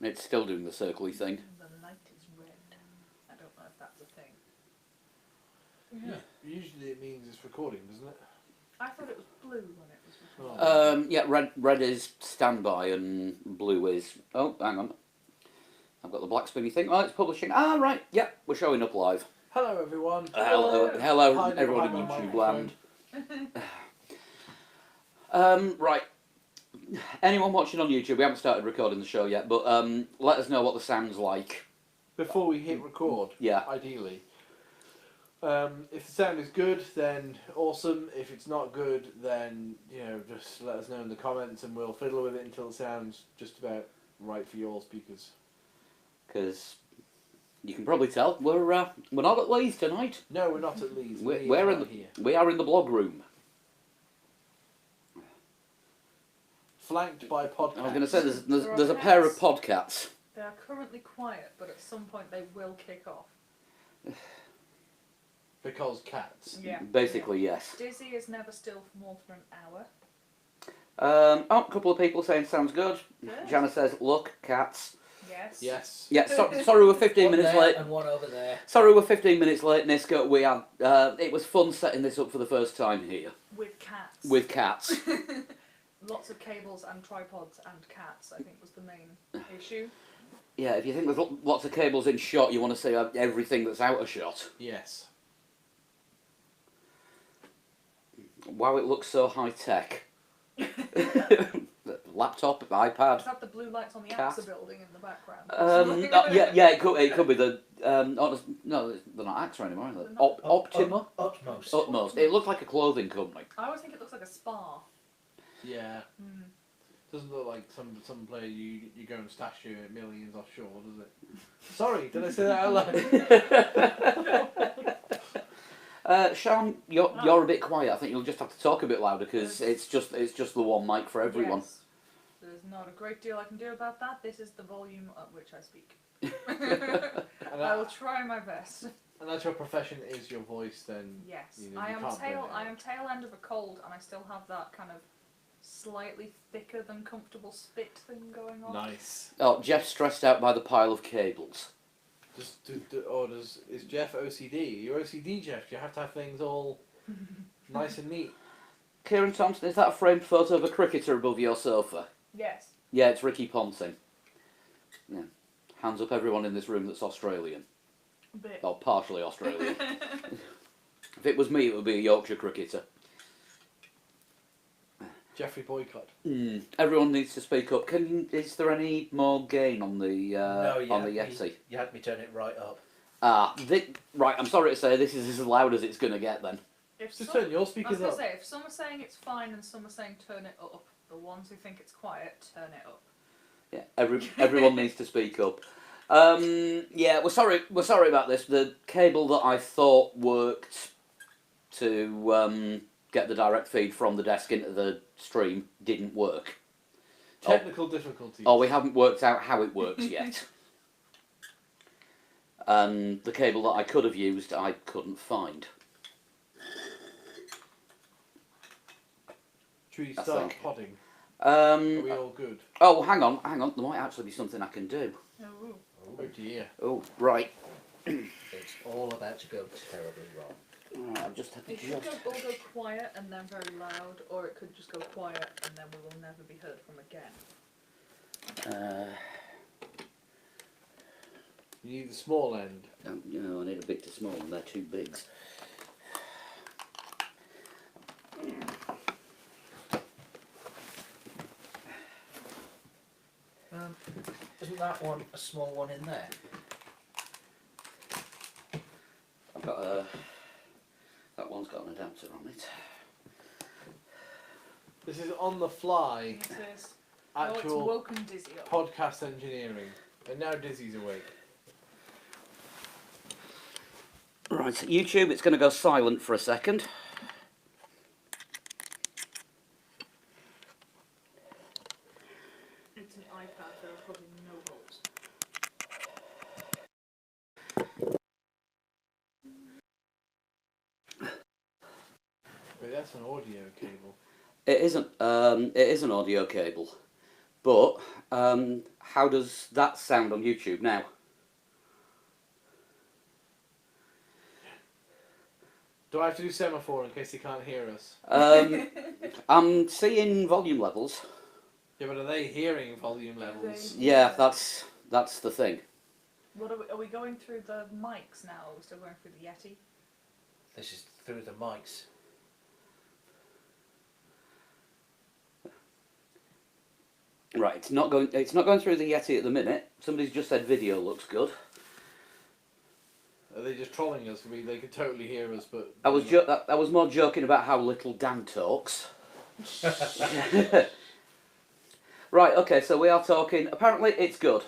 It's still doing the circly thing. The light is red. I don't know if that's a thing. Yeah. Usually it means it's recording, doesn't it? I thought it was blue when it was recording. Yeah, red is standby and blue is... Oh, hang on. I've got the black spinny thing. Oh, it's publishing. Ah, right. Yep, we're showing up live. Hello, everyone. Hello, Hi, everyone in hi, YouTube microphone. land. Right. Anyone watching on YouTube, we haven't started recording the show yet, but let us know what the sound's like. Before we hit record, Yeah. ideally. If the sound is good, then awesome. If it's not good, then, just let us know in the comments and we'll fiddle with it until it sounds just about right for your speakers. Because you can probably tell we're not at Leeds tonight. No, we're not at Leeds. We are in the blog room. Flanked by podcasts. I was going to say there's a pair of podcasts. They are currently quiet, but at some point they will kick off. Because cats. Yeah. Basically, yes. Dizzy is never still for more than an hour. A couple of people saying sounds good. Good. Jana says, look, cats. Yes. Yes. Yeah, sorry we're 15 minutes there late. and one over there. Sorry we're 15 minutes late, Niska. We had, it was fun setting this up for the first time here. With cats. With cats. Lots of cables and tripods and cats, I think, was the main issue. Yeah, if you think there's lots of cables in shot, you want to see everything that's out of shot. Yes. Wow, it looks so high-tech. Laptop, iPad. Is that the blue lights on the Cat. AXA building in the background? Yeah, it could be the... no, they're not AXA anymore, are they? They're not. Optima? Utmost. Utmost. It looks like a clothing company. I always think it looks like a spa. Yeah. Mm. Doesn't look like some player you go and stash your millions offshore, does it? Sorry, did I say that out loud? Sean, you're a bit quiet. I think you'll just have to talk a bit louder because it's just the one mic for everyone. Yes. There's not a great deal I can do about that. This is the volume at which I speak. I will try my best. And as your profession is your voice, then Yes, you I can't am burn it out. tail end of a cold, and I still have that kind of slightly thicker than comfortable spit thing going on. Nice. Oh, Jeff's stressed out by the pile of cables. Is Jeff OCD? You're OCD, Jeff. You have to have things all nice and neat. Kieran Thompson, is that a framed photo of a cricketer above your sofa? Yes. Yeah, it's Ricky Ponting. Yeah. Hands up everyone in this room that's Australian. A bit. Or partially Australian. If it was me, it would be a Yorkshire cricketer. Jeffrey Boycott. Everyone needs to speak up. Is there any more gain on the No, Yeti? You had me turn it right up. Right. I'm sorry to say this is as loud as it's going to get. Then Just turn your I was speakers going up. to say, if some are saying it's fine and some are saying turn it up, the ones who think it's quiet, turn it up. yeah, everyone needs to speak up. Yeah, we're sorry about this. The cable that I thought worked to get the direct feed from the desk into the stream didn't work. Technical difficulties. Oh, we haven't worked out how it works yet. And the cable that I could have used, I couldn't find. Should we I start think. podding? Are we Oh, all good? hang on. There might actually be something I can do. Oh. Oh dear. Oh, right. It's all about to go terribly wrong. I've just had to It could all go quiet and then very loud, or it could just go quiet and then we will never be heard from again. You need the small end. No, I need a big to small, and they're too big. Isn't that one a small one in there? I've got that one's got an adapter on it. This is on the fly It is. Oh, it's actual woken Dizzy up. podcast engineering. And now Dizzy's awake. Right, YouTube, it's going to go silent for a second. It's an iPad, there are probably no holes. Wait, that's an audio cable. It isn't. It is an audio cable, But how does that sound on YouTube now? Do I have to do semaphore in case they can't hear us? I'm seeing volume levels. Yeah, but are they hearing volume levels? Yeah, that's the thing. What are we going through the mics now? Or are we still going through the Yeti? This is through the mics. Right, it's not going through the Yeti at the minute. Somebody's just said video looks good. Are they just trolling us? I mean, they could totally hear us, but... I was more joking about how little Dan talks. Right, okay, so we are talking. Apparently it's good.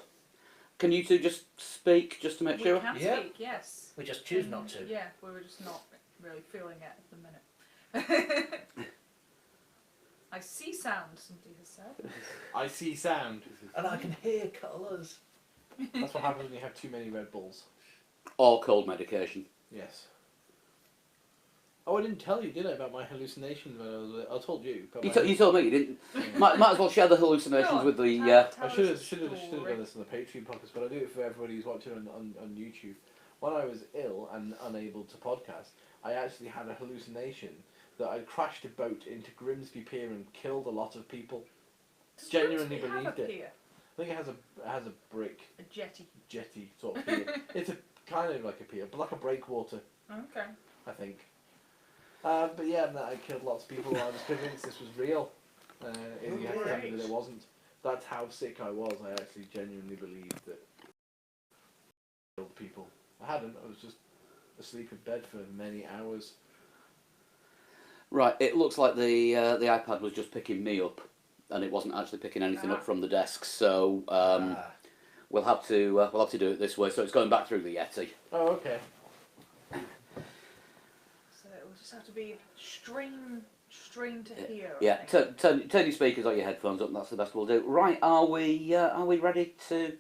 Can you two just speak just to make sure? We can Yeah. speak, yes. We just choose not to. Yeah, we were just not really feeling it at the minute. I see sound, somebody has said. I see sound. And I can hear colours. That's what happens when you have too many Red Bulls. Or cold medication. Yes. Oh, I didn't tell you, did I, about my hallucinations when I was... I told you. But You told me you didn't. Might as well share the hallucinations with the. I should have done this on the Patreon podcast, but I do it for everybody who's watching on YouTube. When I was ill and unable to podcast, I actually had a hallucination that I'd crashed a boat into Grimsby Pier and killed a lot of people. Genuinely believed it. Pier? I think it has a brick A jetty sort of pier. It's a kind of like a pier, but like a breakwater, Okay. I think. But yeah, and I killed lots of people. I was convinced this was real. You had to tell me that it wasn't. That's how sick I was. I actually genuinely believed that I killed people. I hadn't. I was just asleep in bed for many hours. Right, it looks like the iPad was just picking me up, and it wasn't actually picking anything up from the desk. So we'll have to do it this way. So it's going back through the Yeti. Oh, okay. So it will just have to be strain to hear. I Yeah, think. turn your speakers or your headphones up. That's the best we'll do. Right, are we ready to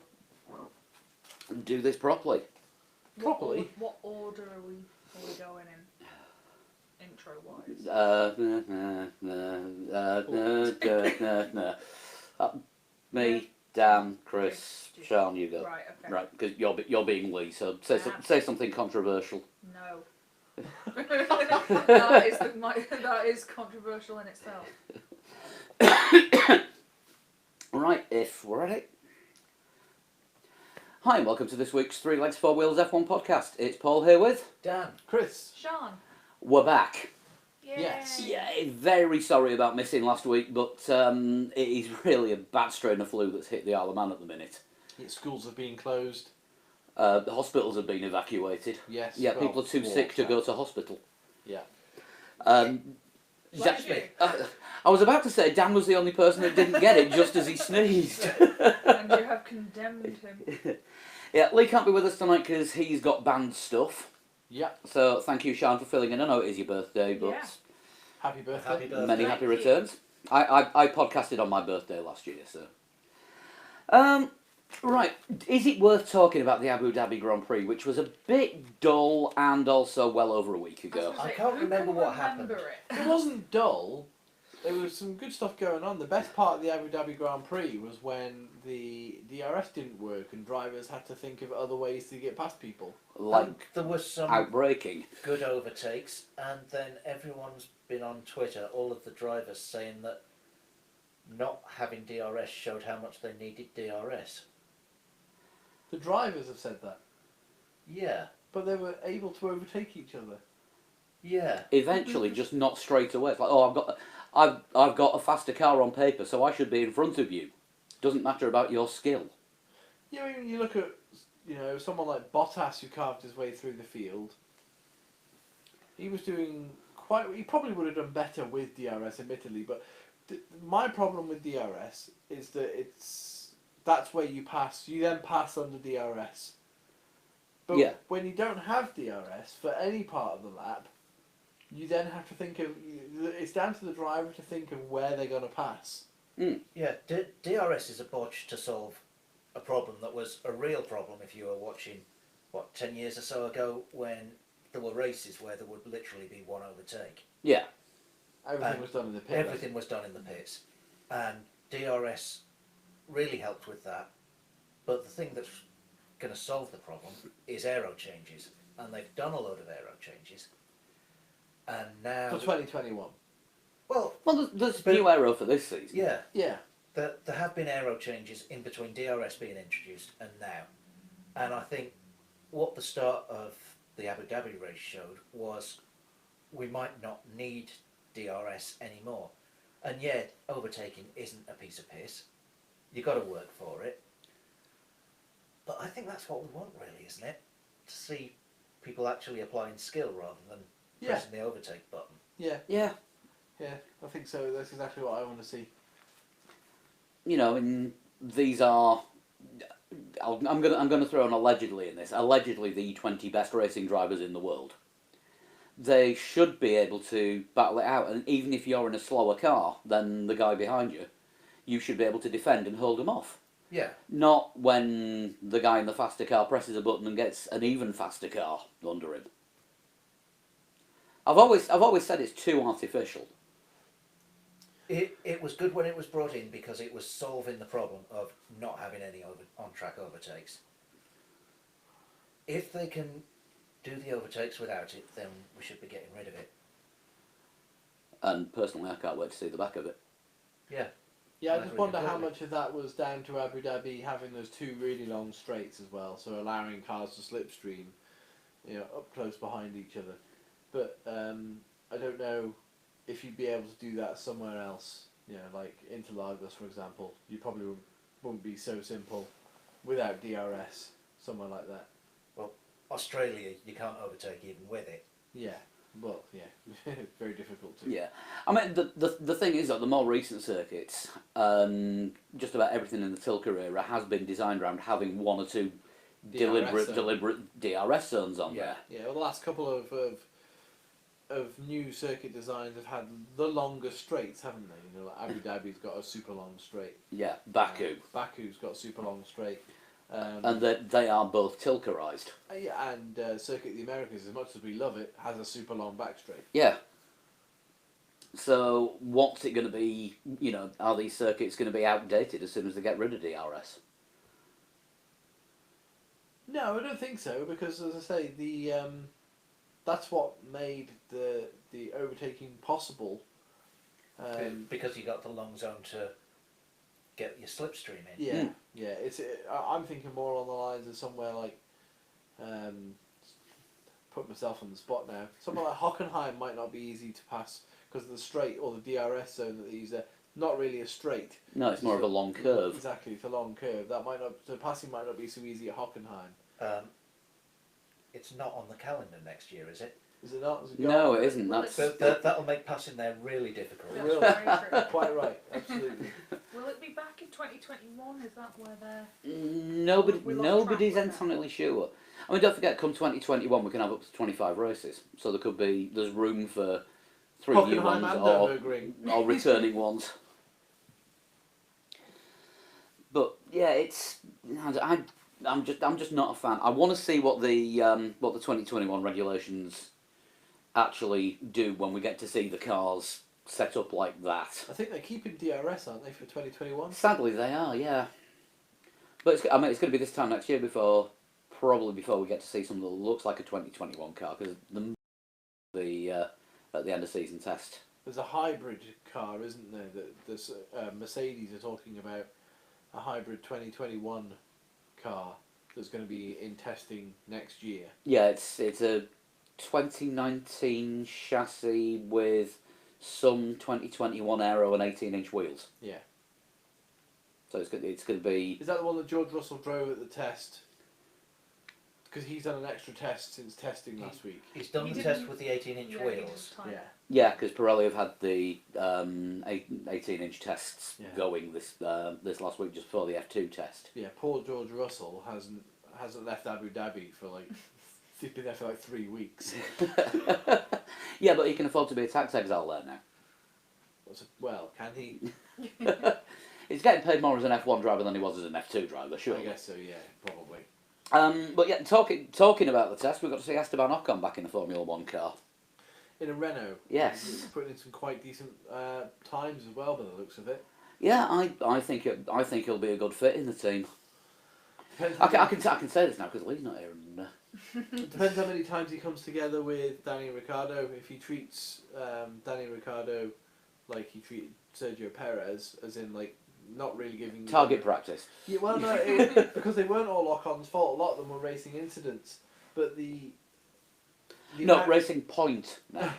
do this properly? Properly? What order are we going in? Intro wise. Me, Dan, Chris, Sean, you go. Right. Okay. Right, because you're being Lee, so say something controversial. No. that is controversial in itself. Right, if we're ready. Hi, and welcome to this week's 3Legs4Wheels F1 podcast. It's Paul here with Dan. Chris. Sean. We're back. Yay. Yes. Yeah, very sorry about missing last week, but it is really a bad strain of flu that's hit the Isle of Man at the minute. Schools have been closed. The hospitals have been evacuated. Yes. Yeah, well, people are too sick to go to hospital. Yeah. Bless you. I was about to say Dan was the only person that didn't get it just as he sneezed. And you have condemned him. Yeah, Lee can't be with us tonight because he's got band stuff. Yeah. So thank you, Sean, for filling in. I know it is your birthday, but Yeah. Happy birthday. Happy birthday. many Thank happy you. returns. I podcasted on my birthday last year, so. Right, is it worth talking about the Abu Dhabi Grand Prix, which was a bit dull and also well over a week ago? I can't remember what happened. It? It wasn't dull. There was some good stuff going on. The best part of the Abu Dhabi Grand Prix was when the DRS didn't work and drivers had to think of other ways to get past people. Like There was some outbreaking. good overtakes, and then everyone's been on Twitter, all of the drivers saying that not having DRS showed how much they needed DRS. The drivers have said that, Yeah, but they were able to overtake each other. yeah. Eventually, just not straight away. It's like, oh, I've got a faster car on paper, so I should be in front of you. Doesn't matter about your skill. Yeah, I mean, you look at someone like Bottas who carved his way through the field. He was doing quite. He probably would have done better with DRS, admittedly. But my problem with DRS is that that's where you pass. You then pass under DRS. But Yeah. when you don't have DRS for any part of the lap, you then have to think of. It's down to the driver to think of where they're going to pass. Yeah, DRS is a botch to solve a problem that was a real problem if you were watching, 10 years or so ago when there were races where there would literally be one overtake. Yeah. Everything was done in the pit. Everything was done in the pits. And DRS really helped with that. But the thing that's going to solve the problem is aero changes, and they've done a load of aero changes. And now, For 2021. well, there's But- new aero for this season. yeah, Yeah. there have been aero changes in between DRS being introduced and now. And I think what the start of the Abu Dhabi race showed was we might not need DRS anymore. And yet, overtaking isn't a piece of piss. You've got to work for it. But I think that's what we want, really, isn't it? To see people actually applying skill rather than pressing the overtake button. Yeah. Yeah. Yeah. I think so. That's exactly what I want to see. You know, and these are. I'm gonna throw an allegedly in this. Allegedly, the 20 best racing drivers in the world. They should be able to battle it out, and even if you're in a slower car than the guy behind you, you should be able to defend and hold him off. Yeah. Not when the guy in the faster car presses a button and gets an even faster car under him. I've always said it's too artificial. It was good when it was brought in because it was solving the problem of not having any on-track overtakes. If they can do the overtakes without it, then we should be getting rid of it. And personally, I can't wait to see the back of it. Yeah. Yeah, I That's just really wonder how completely. much of that was down to Abu Dhabi having those two really long straights as well, so allowing cars to slipstream, up close behind each other. But I don't know if you'd be able to do that somewhere else. Like Interlagos, for example, you probably wouldn't be so simple without DRS, somewhere like that. Australia, you can't overtake even with it. Yeah, well, yeah, very difficult to. Yeah, I mean the thing is that the more recent circuits, just about everything in the Tilker era has been designed around having one or two DRS deliberate DRS zones on Yeah. there. Yeah, well, the last couple of new circuit designs have had the longest straights, haven't they? Like Abu Dhabi's got a super long straight. Yeah, Baku, Baku's got a super long straight. and they are both Tilkerized. Yeah, and Circuit of the Americas, as much as we love it, has a super long back straight. Yeah. So what's it going to be? Are these circuits going to be outdated as soon as they get rid of DRS? No, I don't think so, because as I say, that's what made the overtaking possible. Because you got the long zone to get your slipstream in. Yeah, yeah. I'm thinking more on the lines of somewhere like, put myself on the spot now. Somewhere like Hockenheim might not be easy to pass because of the straight or the DRS zone that they use there. Not really a straight. No, it's more of a long curve. Exactly, it's a long curve. The passing might not be so easy at Hockenheim. It's not on the calendar next year, is it? Is it not? Is it No, gone? it isn't. Well, That's That'll make passing there really difficult. That's Really? very true. Quite right, absolutely. Will it be back in 2021? Is that where they're... We lost nobody's track with that. entirely sure. I mean, don't forget, come 2021, we can have up to 25 races. So there's room for 3 new Hockenheim ones and or Nürburgring. returning ones. But yeah, I'm just not a fan. I want to see what the 2021 regulations actually do when we get to see the cars set up like that. I think they're keeping DRS, aren't they, for 2021? Sadly, they are, yeah. But it's going to be this time next year probably before we get to see something that looks like a 2021 car, because at the end of season test. There's a hybrid car, isn't there? That Mercedes are talking about a hybrid 2021 car that's going to be in testing next year. Yeah, it's a 2019 chassis with some 2021 aero and 18-inch wheels. Yeah. So it's going to be. Is that the one that George Russell drove at the test? Because he's done an extra test since testing last week. He's done He the didn't- test with the 18-inch Yeah, he didn't wheels. time it. Yeah. Yeah, because Pirelli have had the 18-inch tests Yeah. going this last week just before the F2 test. Yeah, poor George Russell hasn't left Abu Dhabi for he's been there for 3 weeks. Yeah, but he can afford to be a tax exile there now. Well, can he? He's getting paid more as an F1 driver than he was as an F2 driver, sure. I guess so. Yeah, probably. But yeah, talking about the test, we got to see Esteban Ocon back in the Formula 1 car. In a Renault. Yes. He's putting in some quite decent times as well, by the looks of it. Yeah, I think he'll be a good fit in the team. Depends I can say this now because Lee's not here. And, It depends how many times he comes together with Danny Ricciardo. If he treats Danny Ricciardo like he treated Sergio Perez, as in like not really giving target practice. Yeah, well, no, because they weren't all Ocon's fault. A lot of them were racing incidents, but the No, racing point. No.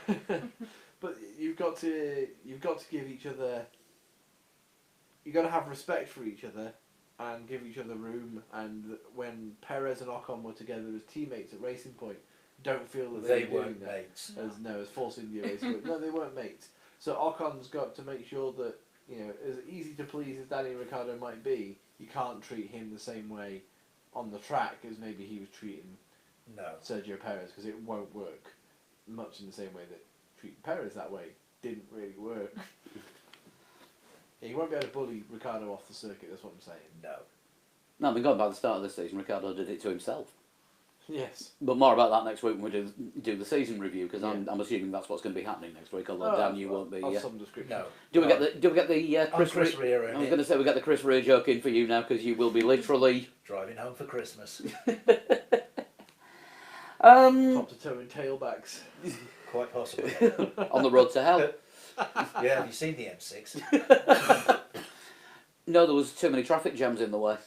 But you've got to give each other. You've got to have respect for each other, and give each other room. And when Perez and Ocon were together as teammates at Racing Point, don't feel that They were weren't doing that mates. as Force India Racing Point. No, they weren't mates. So Ocon's got to make sure that, you know, as easy to please as Danny Ricciardo might be, you can't treat him the same way on the track as maybe he was treating Sergio Perez, because it won't work much in the same way that treating Perez that way didn't really work. Yeah, you won't be able to bully Ricciardo off the circuit, that's what I'm saying. No, I mean, going by the start of the season, Ricciardo did it to himself. Yes. But more about that next week when we do the season review, because Yeah. I'm assuming that's what's going to be happening next week. Although Dan, you won't be. Of some description. No. Do we get the Chris Chris Rea I was going to say we get the Chris Rea joke in for you now because you will be literally driving home for Christmas. Top to toe in tailbacks. Quite possibly. on the road to hell. Yeah, have you seen the M6? No, there was too many traffic jams in the way.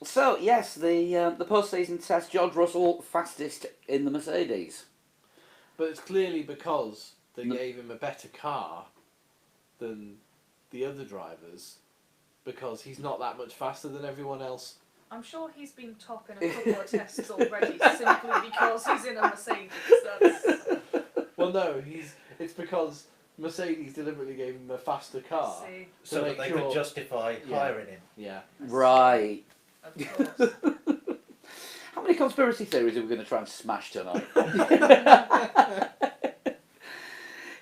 So yes, the post-season test, George Russell fastest in the Mercedes. But it's clearly because they gave him a better car than the other drivers, because he's not that much faster than everyone else. I'm sure he's been top in a couple of tests already, simply because he's in a Mercedes. Well, no, it's because Mercedes deliberately gave him a faster car. See, So that they could justify hiring him. Yeah. Right. of course. How many conspiracy theories are we going to try and smash tonight?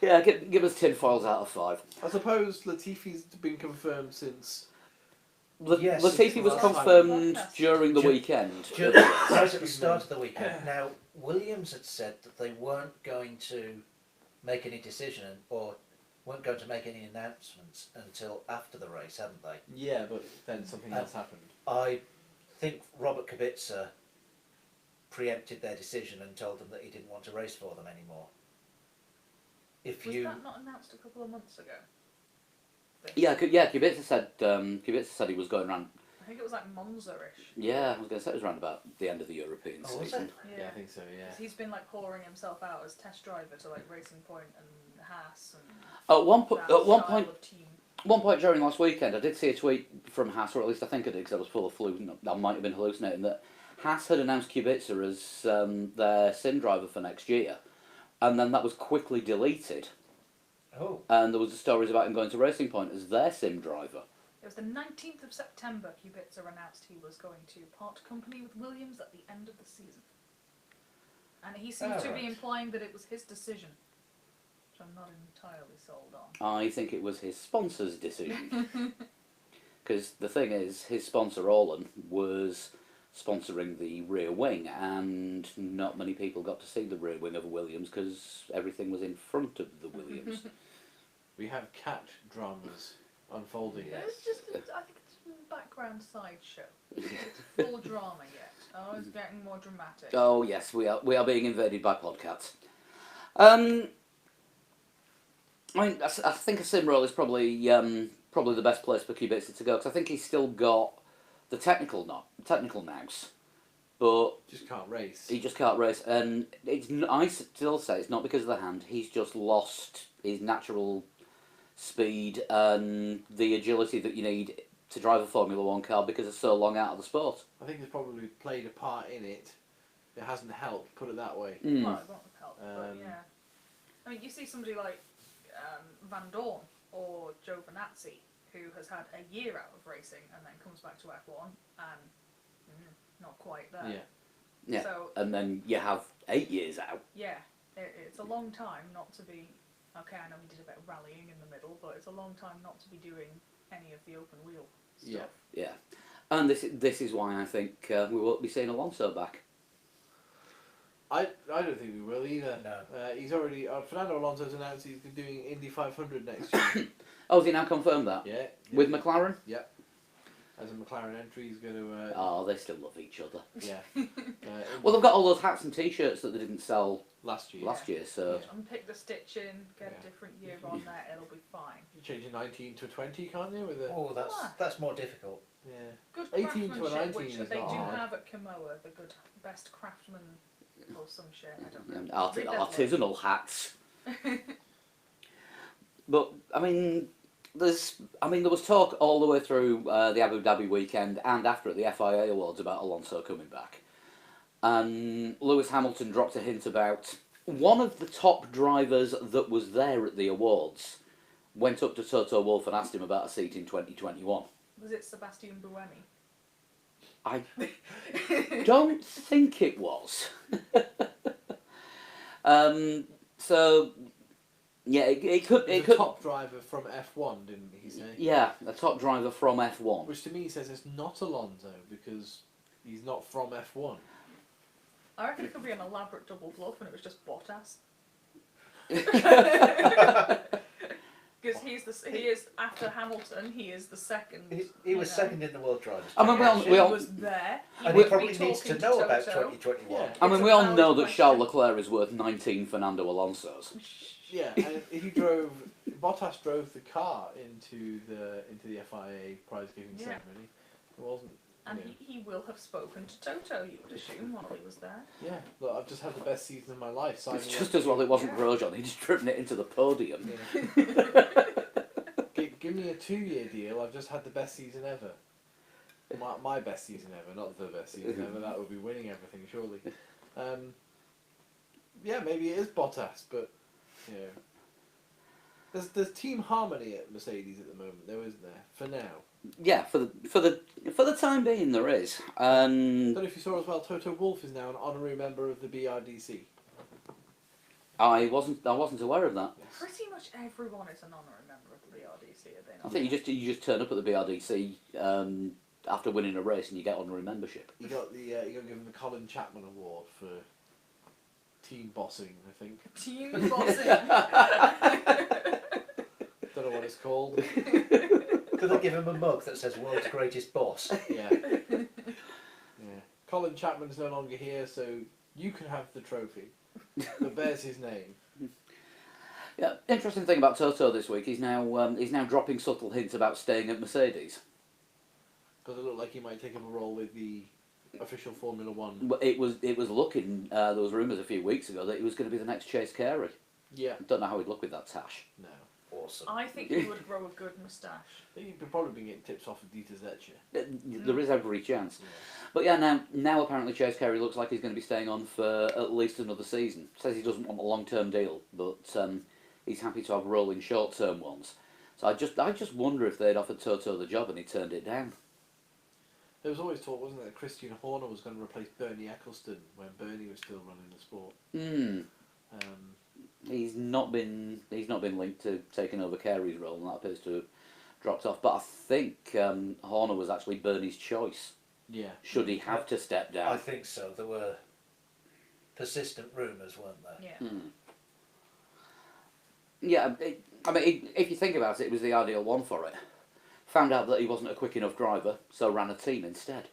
Yeah, give us tinfoils out of 5. I suppose Latifi's been confirmed since. Yes, Latifi was last confirmed time. during the weekend. Right at the start of the weekend. Now, Williams had said that they weren't going to make any decision or weren't going to make any announcements until after the race, hadn't they? Yeah, but then something else happened. I think Robert Kubica preempted their decision and told them that he didn't want to race for them anymore. Was that not announced a couple of months ago? Kubica said he was going around. I think it was like Monza-ish. Yeah, I was going to say it was around about the end of the European Oh, was season. it? Yeah, I think so. Yeah. 'Cause he's been like pouring himself out as test driver to like Racing Point and Haas and At one that One point during last weekend, I did see a tweet from Haas, or at least I think I did because I was full of flu. I might have been hallucinating, that Haas had announced Kubica as their sim driver for next year, and then that was quickly deleted. Oh. And there was the stories about him going to Racing Point as their sim driver. It was the 19th of September Kubica announced he was going to part company with Williams at the end of the season. And he seems to be implying that it was his decision, which I'm not entirely sold on. I think it was his sponsor's decision. Because the thing is, his sponsor, Orlan, was sponsoring the rear wing, and not many people got to see the rear wing of a Williams because everything was in front of the Williams. We have cat dramas unfolding. It's just, I think it's a background sideshow. It's full drama yet. Oh, it's getting more dramatic. Oh yes, we are being invaded by podcasts. I mean, I think a sim role is probably the best place for Kubica to go, because I think he's still got the technical nous, but Just can't race. he just can't race. And I still say it's not because of the hand. He's just lost his natural speed and the agility that you need to drive a Formula One car because it's so long out of the sport. I think it's probably played a part in it. It hasn't helped, put it that way. Well, it won't have helped, but yeah. I mean, you see somebody like Van Dorn or Joe Venazzi, who has had a year out of racing and then comes back to F1 and not quite there. Yeah. So, And then you have 8 years out. yeah, it's a long time not to be. Okay, I know he did a bit of rallying in the middle, but it's a long time not to be doing any of the open wheel stuff. Yeah. And this is why I think we won't be seeing Alonso back. I don't think we will either. No. He's already Fernando Alonso's announced he's doing Indy 500 next year. Oh, has he now confirmed that? Yeah. With McLaren? As a McLaren entry, he's going to. Oh, they still love each other. Yeah. Well, they've got all those hats and T-shirts that they didn't sell last year. so... Unpick the stitching, get a different year on there, it'll be fine. You change a 19 to a 20, can't you? With a Oh, that's more difficult. yeah. Good 18 to a craftsmanship, 19 which is they not do hard. have at Kimoa, the good best craftsman or some shit, I don't know. And Read that artisanal hats. But I mean, there was talk all the way through the Abu Dhabi weekend and after at the FIA Awards about Alonso coming back. And Lewis Hamilton dropped a hint about one of the top drivers that was there at the awards went up to Toto Wolff and asked him about a seat in 2021. Was it Sebastian Buemi? I don't think it was. So, yeah, it could. He's It a could. top driver from F1, didn't he say? Yeah, a top driver from F1. Which to me says it's not Alonso because he's not from F1. I reckon it could be an elaborate double bluff and it was just Bottas. Because he is after Hamilton, he is the second. He was second in the World Drivers' I mean, Championship. we all- He was there. And he would probably be needs to talking know about Toto. 2021. Yeah. I mean, It's we a all valid know that question. Charles Leclerc is worth 19 Fernando Alonso's. Yeah, and Bottas drove the car into the FIA prize giving Yeah. ceremony. It wasn't. And You know, he will have spoken to Toto, you would assume, while he was there. yeah, look, I've just had the best season of my life. Sign It's me just up. as well it wasn't Yeah. Grosjean, he'd just driven it into the podium. Yeah. Give me a 2-year deal. I've just had the best season ever. My best season ever, not the best season ever. That would be winning everything, surely. Yeah, maybe it is Bottas, but you know, there's team harmony at Mercedes at the moment, though, isn't there? For now. Yeah, for the time being there is. I don't know if you saw as well. Toto Wolff is now an honorary member of the BRDC. I wasn't aware of that. Pretty much everyone is an honorary member of the BRDC, are they I not? think you just turn up at the BRDC after winning a race and you get honorary membership. You got given the Colin Chapman Award for team bossing, I think. Team bossing. Don't know what it's called. Could they give him a mug that says "World's Greatest Boss"? Yeah. Yeah. Colin Chapman's no longer here, so you can have the trophy that bears his name. Yeah, interesting thing about Toto this week, he's now dropping subtle hints about staying at Mercedes. Because it looked like he might take up a role with the official Formula One. But it was looking, there was rumours a few weeks ago that he was going to be the next Chase Carey. Yeah. Don't know how he'd look with that tash. No. Awesome. I think he would grow a good moustache. He'd probably be getting tips off of Dieter Zetsche. There is every chance. Yeah. But yeah, now apparently Chase Carey looks like he's going to be staying on for at least another season. Says he doesn't want a long-term deal, but he's happy to have rolling short-term ones. So I just wonder if they'd offered Toto the job and he turned it down. There was always talk, wasn't there, that Christian Horner was going to replace Bernie Eccleston when Bernie was still running the sport. He's not been linked to taking over Carey's role, and that appears to have dropped off. But I think Horner was actually Bernie's choice. Yeah. Should he have to step down? I think so. There were persistent rumours, weren't there? Yeah. Yeah, if you think about it, it was the ideal one for it. Found out that he wasn't a quick enough driver, so ran a team instead.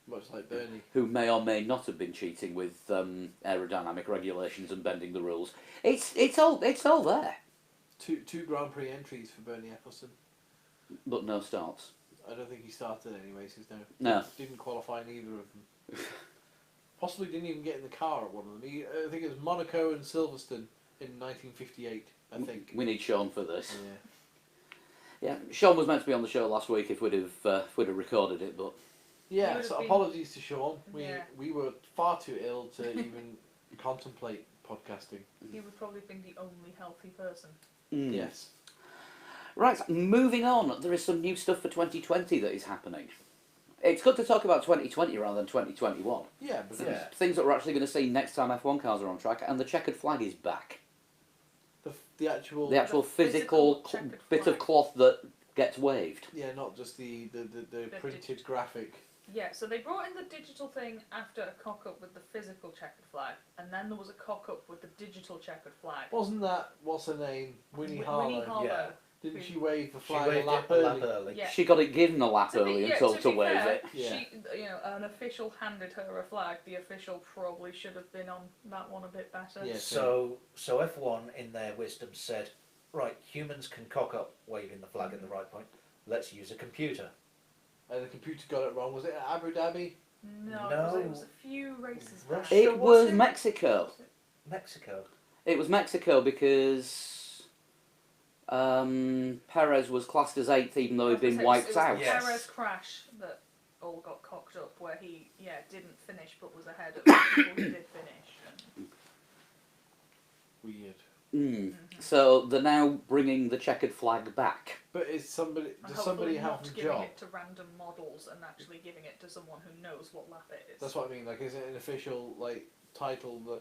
Much like Bernie. Who may or may not have been cheating with aerodynamic regulations and bending the rules. It's all there, Two Grand Prix entries for Bernie Eccleston. but no starts. I don't think he started any races, no. No. Didn't qualify in either of them. Possibly didn't even get in the car at one of them. I think it was Monaco and Silverstone in 1958, I think. We need Sean for this. Yeah. Yeah, Sean was meant to be on the show last week if we'd have recorded it, but Yeah, would so have been- apologies to Sean. Yeah. We were far too ill to even contemplate podcasting. He would probably be the only healthy person. Yes. Right, moving on. There is some new stuff for 2020 that is happening. It's good to talk about 2020 rather than 2021. Yeah, but Yeah. Things that we're actually going to see next time F1 cars are on track, and the checkered flag is back. the actual... The actual physical physical checkered bit of flag. cloth that gets waved. Yeah, not just the printed digital. graphic. Yeah, so they brought in the digital thing after a cock-up with the physical checkered flag, and then there was a cock-up with the digital checkered flag. Wasn't that, what's her name? Winnie Harlow. Winnie Harlow. Yeah. Didn't she wave the She flag waved a lap it a lap early? early. Yeah. She got it given a lap To be- early yeah, until to to be wave fair, it. Yeah. She, an official handed her a flag. The official probably should have been on that one a bit better. Yeah. So F1 in their wisdom said, right, humans can cock up waving the flag at the right point. Let's use a computer. And the computer got it wrong. Was it at Abu Dhabi? No, No. it was a few races back. Russia. It was was it? Mexico. Mexico. It was Mexico because Perez was classed as 8th even though he'd been wiped out. It was Yes. Perez crash that all got cocked up, where he didn't finish but was ahead of people who did finish. Weird. So they're now bringing the checkered flag back. But is somebody? And Does somebody hopefully have not the giving job? it to random models and actually giving it to someone who knows what lap it is. That's what I mean. Like, is it an official title, the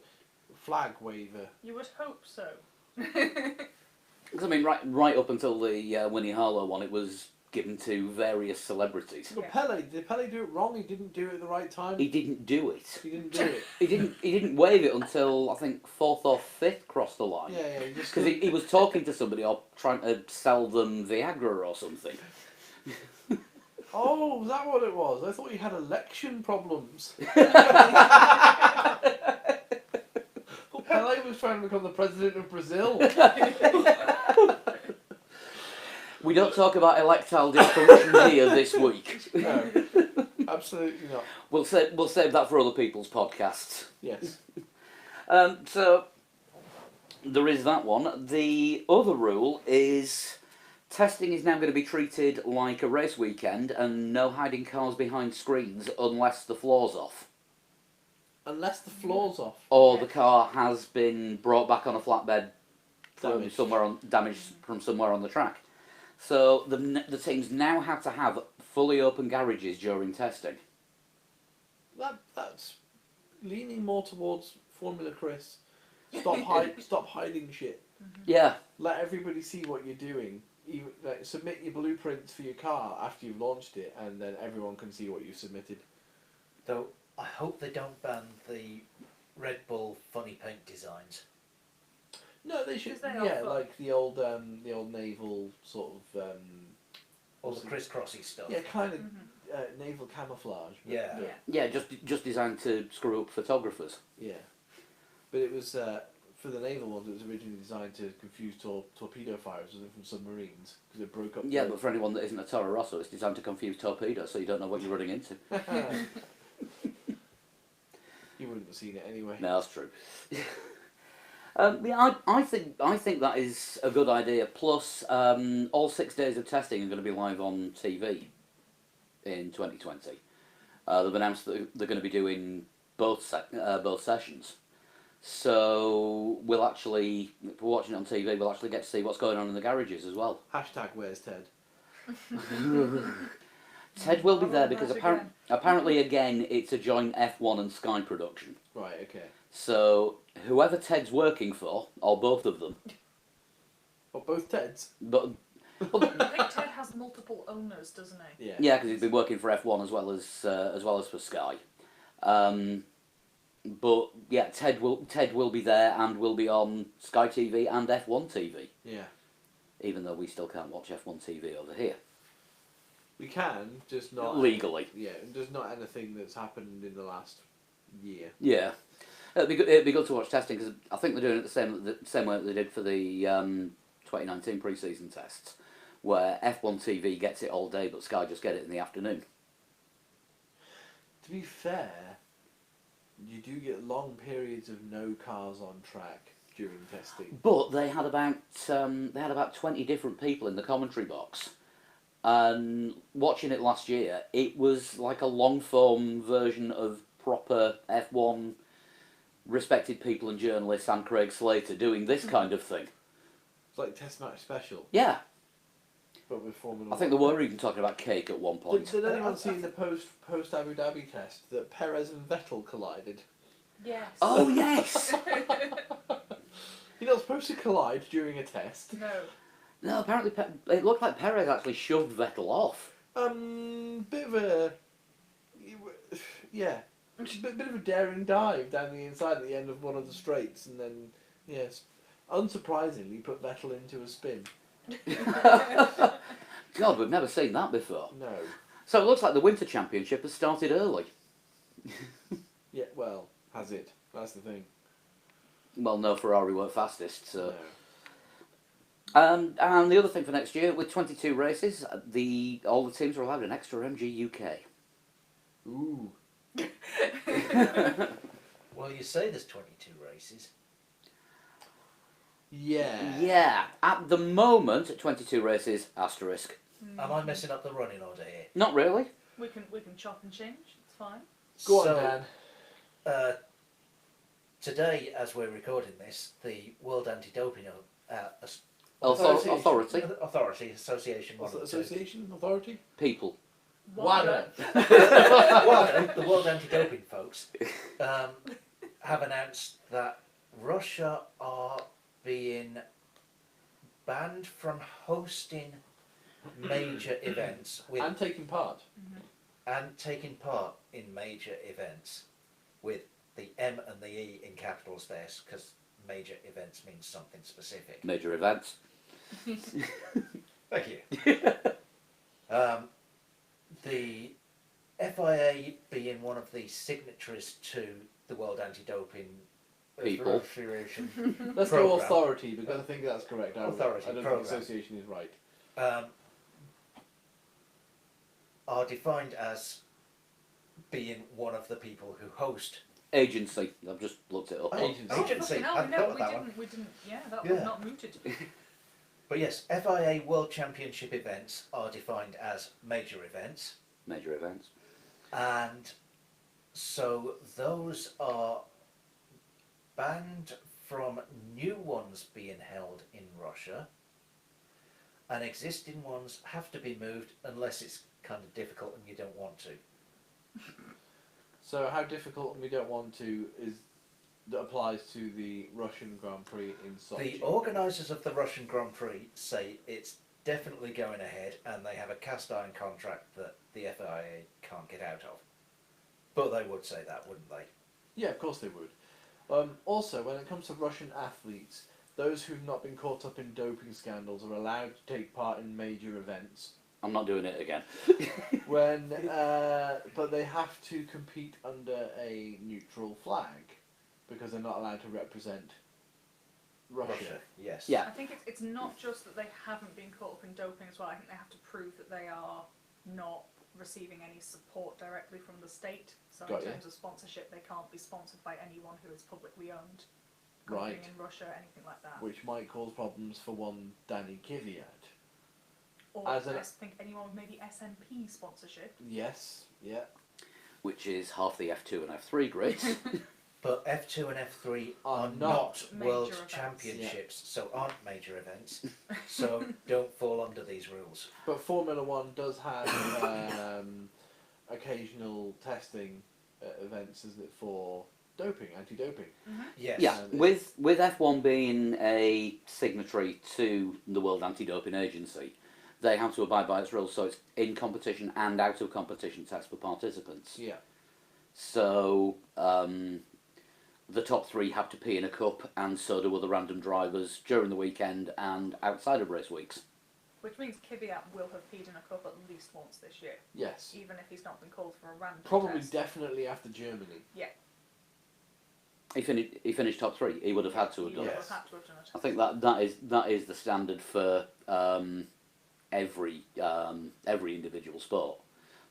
flag waver? You would hope so. Because I mean, right up until the Winnie Harlow one, it was given to various celebrities. But Yeah. Pele, did Pele do it wrong? He didn't do it at the right time. He didn't do it. He didn't do it. He didn't wave it until I think 4th or 5th crossed the line. Yeah, he just. Because he was talking to somebody or trying to sell them Viagra or something. Oh, was that what it was? I thought he had election problems. Well, Pele was trying to become the president of Brazil. We don't talk about electile dysfunction here this week. No, absolutely not. We'll save that for other people's podcasts. Yes. So there is that one. The other rule is testing is now going to be treated like a race weekend and no hiding cars behind screens unless the floor's off. Unless the floor's off. Or Yeah. the car has been brought back on a flatbed from damaged from somewhere on the track. So the teams now have to have fully open garages during testing. That's leaning more towards Formula Chris. Stop hiding shit. Yeah. Let everybody see what you're doing. Even, submit your blueprints for your car after you've launched it, and then everyone can see what you've submitted. Though I hope they don't ban the Red Bull funny paint designs. No, they should. Because they are Yeah, fun. like the old naval sort of. All the crisscrossy stuff. Yeah, kind of naval camouflage. But, Yeah. but- Yeah, just designed to screw up photographers. yeah. But it was for the naval ones. It was originally designed to confuse torpedo fires from submarines because it broke up. Yeah, but for anyone that isn't a Toro Rosso, it's designed to confuse torpedoes, so you don't know what you're running into. You wouldn't have seen it anyway. No, that's true. Yeah, I think that is a good idea. Plus, all 6 days of testing are going to be live on TV in 2020. They've announced that they're going to be doing both sessions. So we'll actually, if we're watching it on TV, we'll actually get to see what's going on in the garages as well. Hashtag where's Ted? Ted will be I'll there run because that again. apparently again it's a joint F1 and Sky production. Right. Okay. So whoever Ted's working for, or both of them, Well, both Teds. but I think Ted has multiple owners, doesn't he? Yeah. yeah, because he's been working for F1 as well as for Sky. But yeah, Ted will be there and will be on Sky TV and F1 TV, Yeah. even though we still can't watch F1 TV over here We can, just not legally. Yeah, just not anything that's happened in the last year. Yeah, it'd be good to watch testing because I think they're doing it the same way that they did for the 2019 pre-season tests, where F1 TV gets it all day, but Sky just get it in the afternoon. To be fair, you do get long periods of no cars on track during testing. But they had about 20 different people in the commentary box. And watching it last year, it was like a long form version of proper F1 respected people and journalists and Craig Slater doing this kind of thing. It's like Test Match Special, Yeah, but with Formula I think they were even talking about cake at one point. Did anyone see in the post Abu Dhabi test that Perez and Vettel collided? Yes. Oh yes! You're not supposed to collide during a test. No. No, apparently it looked like Perez actually shoved Vettel off. Bit of a, yeah, bit of a daring dive down the inside at the end of one of the straights, and then yes, unsurprisingly put Vettel into a spin. God, we've never seen that before. No. So it looks like the Winter Championship has started early. Yeah, well, has it? That's the thing. Well, no, Ferrari weren't fastest. So. No. And the other thing for next year, with 22 races, all the teams are allowed an extra MG UK. Ooh. Well, you say there's 22 races. Yeah. Yeah, at the moment, 22 races, asterisk. Am I messing up the running order here? Not really. We can chop and change. It's fine. Go So, on, Dan. Today, as we're recording this, the World Anti-Doping Authority. Association, one of the two. Association? Authority? People. WADA. WADA, the World Anti-Doping folks, have announced that Russia are being banned from hosting major events And taking part. and taking part in major events with the M and the E in capitals there, because major events means something specific. Major events. Thank you. The FIA being one of the signatories to the World Anti-Doping People. Association Let's go Programme. authority, because I think that's correct. Authority, I don't programme. think association is right. Are defined as being one of the people who host. Agency. I've just looked it up. Agency. Agency. No, Hadn't no, thought of we that didn't. one. We didn't. Yeah, that Yeah. was not mooted. But yes, FIA World Championship events are defined as major events. Major events. And so those are banned from new ones being held in Russia, and existing ones have to be moved unless it's kind of difficult and you don't want to. So how difficult and we don't want to is that applies to the Russian Grand Prix in Sochi. The organisers of the Russian Grand Prix say it's definitely going ahead, and they have a cast iron contract that the FIA can't get out of. But they would say that, wouldn't they? Yeah, of course they would. Also, when it comes to Russian athletes, those who've not been caught up in doping scandals are allowed to take part in major events. I'm not doing it again. But they have to compete under a neutral flag because they're not allowed to represent Russia. Yes. Yeah. I think it's not just that they haven't been caught up in doping as well. I think they have to prove that they are not receiving any support directly from the state. So Got in you. terms of sponsorship, they can't be sponsored by anyone who is publicly owned. Right. Company in Russia, anything like that. Which might cause problems for one Danny Kvyat. Or as I an- think anyone with maybe SMP sponsorship. Yes, yeah. Which is half the F2 and F3 grids. But F2 and F3 Are are not not major world events. championships, so aren't major events. So don't fall under these rules. But Formula One does have occasional testing events, isn't it, for doping, anti-doping? Yes. Yeah, with F1 being a signatory to the World Anti-Doping Agency, they have to abide by its rules, so it's in competition and out of competition tests for participants. Yeah. So the top three have to pee in a cup, and so do other random drivers during the weekend and outside of race weeks. Which means Kvyat will have peed in a cup at least once this year, Yes. even if he's not been called for a random Probably test. definitely after Germany. He finished top three. He would have had to have He done would it. have had to have done it. I think that is the standard for every individual sport.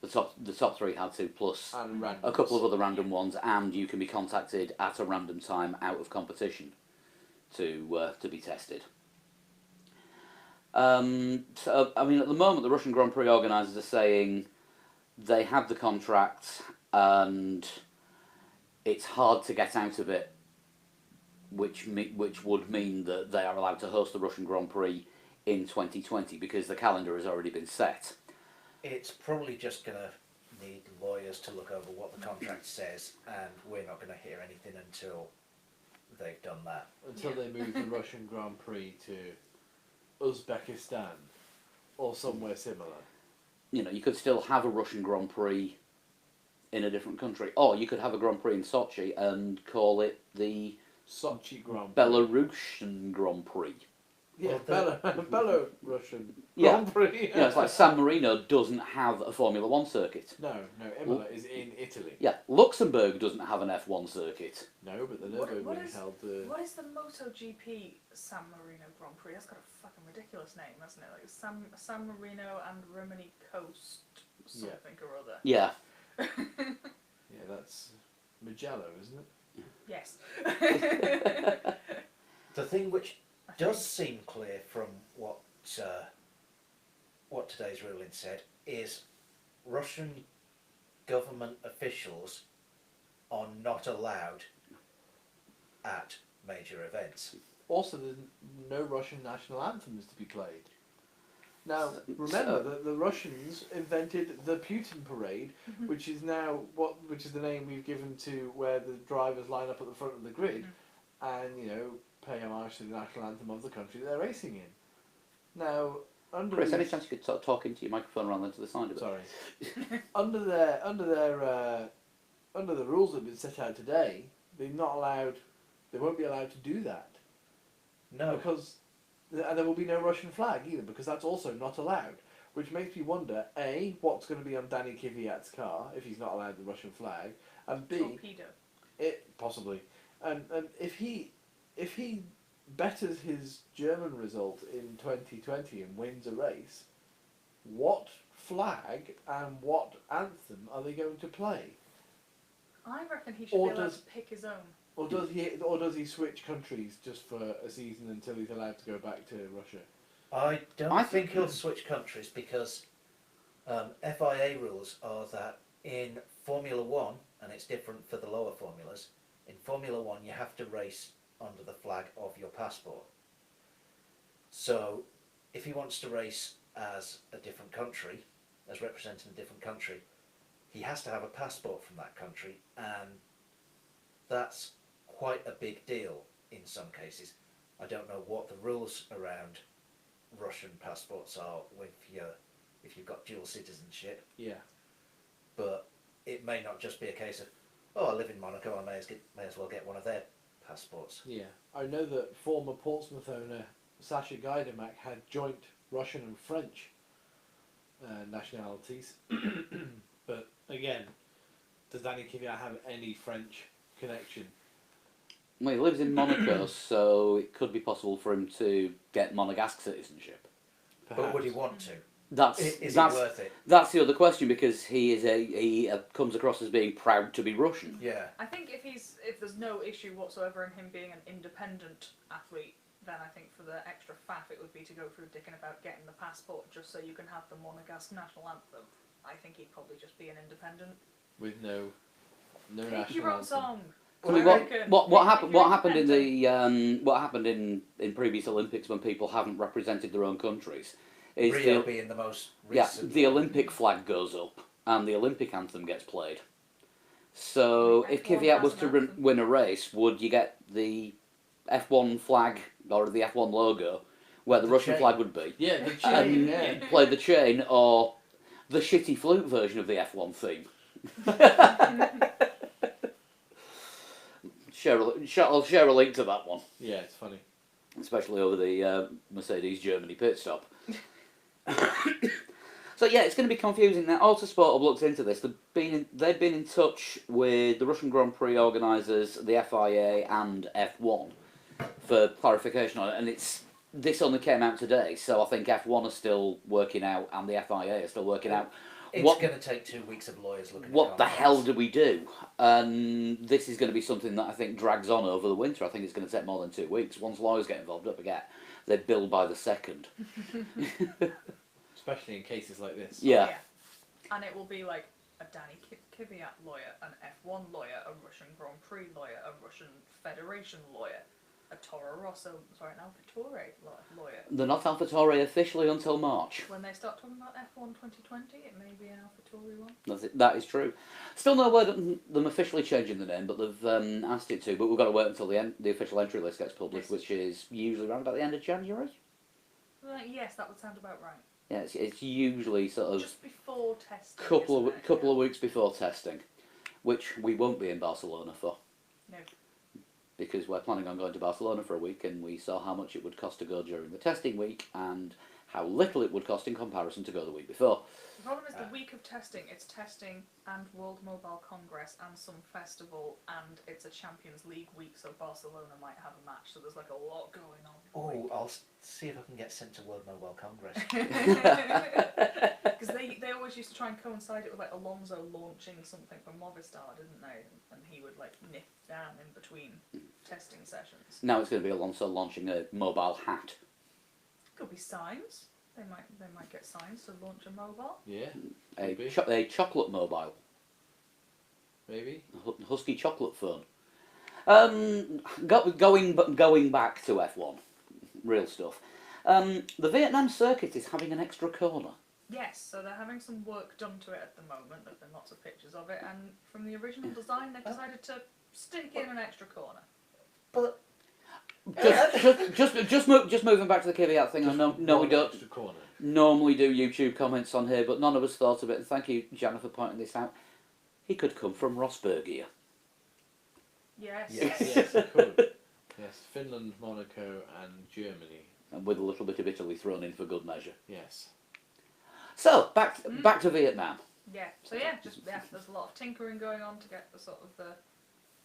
The top three had to, plus And random. a couple of other random ones, and you can be contacted at a random time out of competition to be tested. So I mean, at the moment, the Russian Grand Prix organisers are saying they have the contract and it's hard to get out of it, which would mean that they are allowed to host the Russian Grand Prix in 2020 because the calendar has already been set. It's probably just going to need lawyers to look over what the contract says, and we're not going to hear anything until they've done that. Until they move the Russian Grand Prix to Uzbekistan or somewhere similar. You know, you could still have a Russian Grand Prix in a different country, or you could have a Grand Prix in Sochi and call it the Sochi Grand Prix. Belarusian Grand Prix. Yeah, Well, Belarusian Yeah. Grand Prix. You know, it's like San Marino doesn't have a Formula One circuit. No, Imola is in Italy. Yeah, Luxembourg doesn't have an F1 circuit. No, but the What- Nürburgring what is- held the... What is the MotoGP San Marino Grand Prix? That's got a fucking ridiculous name, hasn't it? Like San Marino and Rimini Coast something or other. Yeah. Yeah, that's Mugello, isn't it? Yes. The thing which does seem clear from what today's ruling said is Russian government officials are not allowed at major events. Also, there's no Russian national anthems to be played. Now, remember that the Russians invented the Putin Parade, which is now which is the name we've given to where the drivers line up at the front of the grid, and pay homage to the national anthem of the country that they're racing in. Now, under Chris, any chance you could start talking to your microphone around to the side of it? sorry, under the rules that have been set out today, they're not allowed. They won't be allowed to do that. No. Because and there will be no Russian flag either, because that's also not allowed. Which makes me wonder, A, what's going to be on Danny Kvyat's car if he's not allowed the Russian flag, and B, Torpedo. possibly, and if he betters his German result in 2020 and wins a race, what flag and what anthem are they going to play? I reckon he should Or be allowed does- to pick his own. Or does he switch countries just for a season until he's allowed to go back to Russia? I don't I think he'll switch countries because FIA rules are that in Formula One, and it's different for the lower formulas, in Formula One you have to race under the flag of your passport. So if he wants to race as a different country, as representing a different country, he has to have a passport from that country, and that's quite a big deal in some cases. I don't know what the rules around Russian passports are if you've got dual citizenship, Yeah. but it may not just be a case of, oh, I live in Monaco, I may as well get one of their passports. Yeah. I know that former Portsmouth owner Sasha Gaidamak had joint Russian and French nationalities. But again, does Danny Kvyat have any French connection? Well, he lives in Monaco, so it could be possible for him to get Monegasque citizenship. But would he want to? That's Is it that's worth it? that's the other question, because he comes across as being proud to be Russian. Yeah. I think if there's no issue whatsoever in him being an independent athlete, then I think for the extra faff it would be to go through dicking about getting the passport just so you can have the Monegasque national anthem. I think he'd probably just be an independent. With no Pick national your own anthem. song. I mean, what happened in previous Olympics when people haven't represented their own countries is Rio being the most recent. the Olympic flag goes up and the Olympic anthem gets played. So I mean, if F1 Kvyat was has to an anthem. win a race, would you get the F1 flag or the F1 logo where the Russian chain. flag would be, Yeah, the and chain. Yeah. play the chain, or the shitty flute version of the F1 theme? I'll share a link to that one, Yeah, it's funny. especially over the Mercedes Germany pit stop. So yeah, it's going to be confusing. Now, Autosport have looked into this. They've been in touch with the Russian Grand Prix organisers, the FIA and F1 for clarification on it, and this only came out today. So I think F1 are still working out, and the FIA are still working out. It's What- going to take 2 weeks of lawyers looking What at the contracts. hell do we do? And this is going to be something that I think drags on over the winter. I think it's going to take more than 2 weeks. Once lawyers get involved, don't forget, they bill by the second. Especially in cases like this. Yeah. And it will be like a Danny Kvyat lawyer, an F1 lawyer, a Russian Grand Prix lawyer, a Russian Federation lawyer, a Toro Rosso, sorry, an AlphaTauri lawyer. They're not AlphaTauri officially until March. When they start talking about F1 2020, it may be an AlphaTauri one. That is true. Still no word of them officially changing the name, but they've asked it to. But we've got to wait until the official entry list gets published, Yes. which is usually around about the end of January. Yes, that would sound about right. Yeah, it's usually sort of Just before testing. couple isn't it? of weeks before testing, which we won't be in Barcelona for. No. Because we're planning on going to Barcelona for a week, and we saw how much it would cost to go during the testing week and how little it would cost in comparison to go the week before. The problem is the week of testing. It's testing and World Mobile Congress and some festival, and it's a Champions League week, so Barcelona might have a match. So there's like a lot going on. Oh, I'll see if I can get sent to World Mobile Congress. Because they always used to try and coincide it with like Alonso launching something from Movistar, didn't they? And he would like nip down in between testing sessions. Now it's going to be Alonso launching a mobile hat. Could be signs. They might get signs to launch a mobile. Yeah, A chocolate mobile. maybe. Husky chocolate phone. Going back to F1, real stuff. The Vietnam circuit is having an extra corner. Yes, so they're having some work done to it at the moment. There've been lots of pictures of it, and from the original design, they've decided to stick in an extra corner. But Just moving back to the caveat thing. I know we One don't extra corner. normally do YouTube comments on here, but none of us thought of it. And thank you, Jana, for pointing this out. He could come from Rosbergia. Yes. Yes, it could. Yes, Finland, Monaco, and Germany. And with a little bit of Italy thrown in for good measure. Yes. So, back to Vietnam. Yeah. So there's a lot of tinkering going on to get the sort of the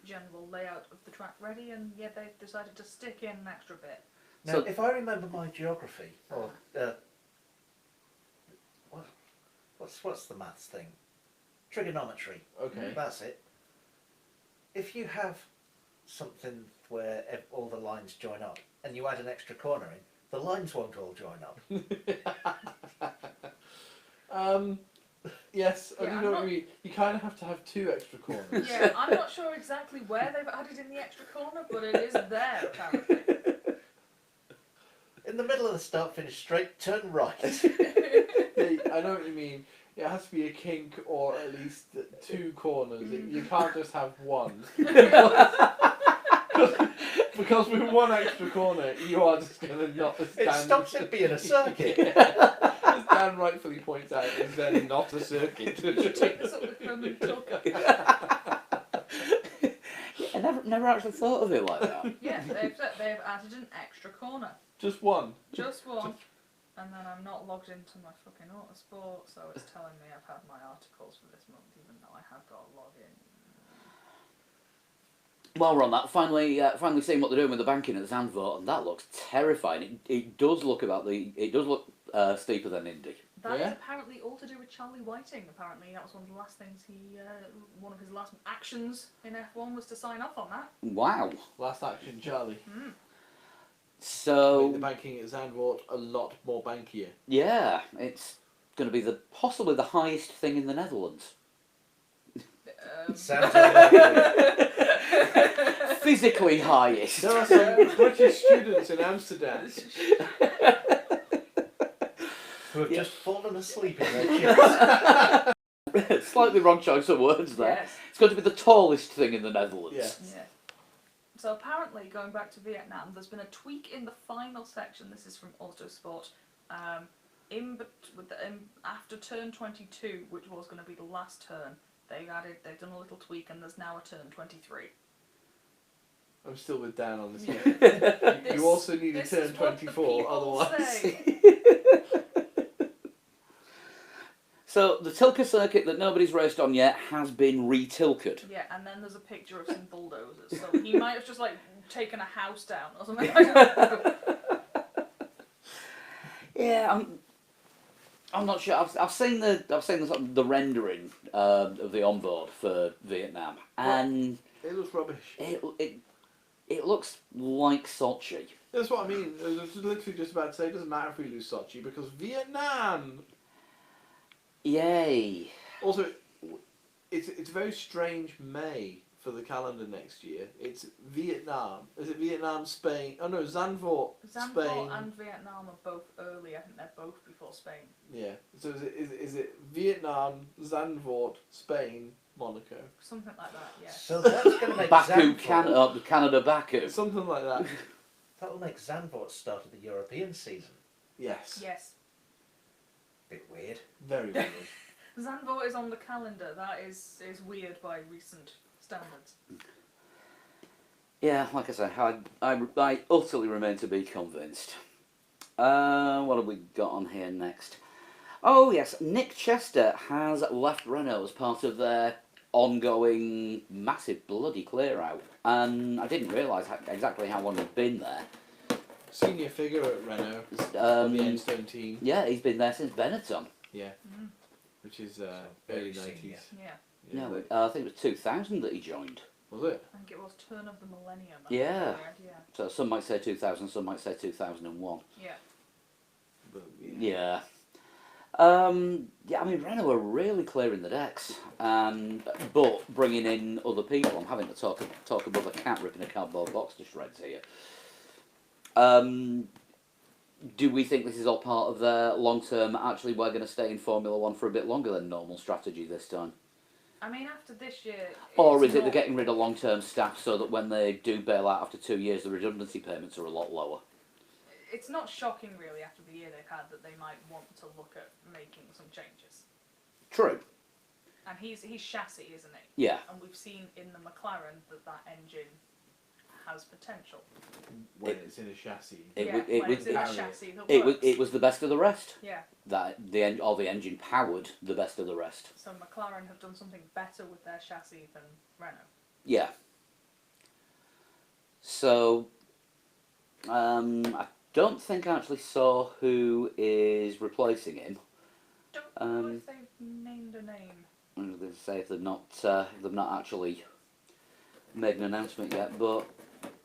general layout of the track ready, and they've decided to stick in an extra bit. now, So- if I remember my geography, or what's the maths thing? Trigonometry. Okay. That's it. If you have something where all the lines join up, and you add an extra corner in, the lines won't all join up. Yes, I Yeah, do I'm know what not- you mean. You kind of have to have two extra corners. Yeah, I'm not sure exactly where they've added in the extra corner, but it is there apparently. In the middle of the start-finish straight, turn right. Yeah, I know what you mean. It has to be a kink or at least two corners. You can't just have one. Because with one extra corner, you are just going to not It stand. stops it being a circuit. As Dan rightfully points out, it's then not a circuit. Take this up with Herman Tucker. I never actually thought of it like that. Yeah, they've added an extra corner. Just one. Just one. And then I'm not logged into my fucking Autosport, so it's telling me I've had my articles for this month, even though I have got a login. While we're on that, finally seeing what they're doing with the banking at Zandvoort, and that looks terrifying. It does look steeper than Indy. That Yeah? is apparently all to do with Charlie Whiting. Apparently, that was one of the last things one of his last actions in F1 was to sign off on that. Wow. Last action, Charlie. So Make the banking at Zandvoort a lot more bankier. yeah, it's going to be possibly the highest thing in the Netherlands. Sounds unlikely. Physically highest. There are some British students in Amsterdam. Who have just fallen asleep in their chairs. Slightly wrong choice of words there. Yes. It's going to be the tallest thing in the Netherlands. Yeah. Yeah. So apparently, going back to Vietnam, there's been a tweak in the final section. This is from Autosport. After turn 22, which was going to be the last turn, they've done a little tweak, and there's now a turn 23. I'm still with Dan on this one. This- You also need a this turn is what the 24, people otherwise. say. So the Tilke circuit that nobody's raced on yet has been re-tilkered. Yeah, and then there's a picture of some bulldozers. So he might have just like taken a house down or something. I don't know. Yeah, I'm not sure. I've seen the sort of the rendering of the onboard for Vietnam, and It looks rubbish. it looks like Sochi. That's what I mean. I was literally just about to say it doesn't matter if we lose Sochi because Vietnam. Yay! Also, it's a very strange May for the calendar next year. It's Vietnam. Is it Vietnam, Spain? Oh no, Zandvoort, Spain. Zandvoort and Vietnam are both early. I think they're both before Spain. Yeah. So is it Vietnam, Zandvoort, Spain, Monaco? Something like that, yeah. So that's going to make Baku, Zandvoort. Canada, Baku. Something like that. That'll make Zandvoort start of the European season. Yes. Yes. Bit weird. Very weird. Zandvoort is on the calendar. That is weird by recent standards. Yeah, like I say, I utterly remain to be convinced. What have we got on here next? Oh yes, Nick Chester has left Renault as part of their ongoing massive bloody clear out, and I didn't realise exactly how long he'd been there. Senior figure at Renault on the Enstone team. Yeah, he's been there since Benetton. Yeah. Mm. Which is very early senior. 90s. Yeah. No, I think it was 2000 that he joined. Was it? I think it was turn of the millennium. Yeah. Yeah. So some might say 2000, some might say 2001. Yeah. But, Yeah. Yeah, I mean, Renault are really clearing the decks, but bringing in other people. I'm having to talk above a cat ripping a cardboard box to shreds here. Do we think this is all part of their long-term, actually we're going to stay in Formula One for a bit longer than normal strategy this time? I mean, after this year... Or it's is it they're not- getting rid of long-term staff so that when they do bail out after 2 years, the redundancy payments are a lot lower? It's not shocking, really, after the year they've had, that they might want to look at making some changes. True. And he's chassis, isn't he? Yeah. And we've seen in the McLaren that engine has potential. when it's in a chassis. It yeah, was- it when was- it's in a it- chassis that It works. was the best of the rest. Yeah. That the engine powered the best of the rest. So McLaren have done something better with their chassis than Renault. Yeah. So, I don't think I actually saw who is replacing him. Don't know if they've named a name. I was going to say if they've not actually made an announcement yet, but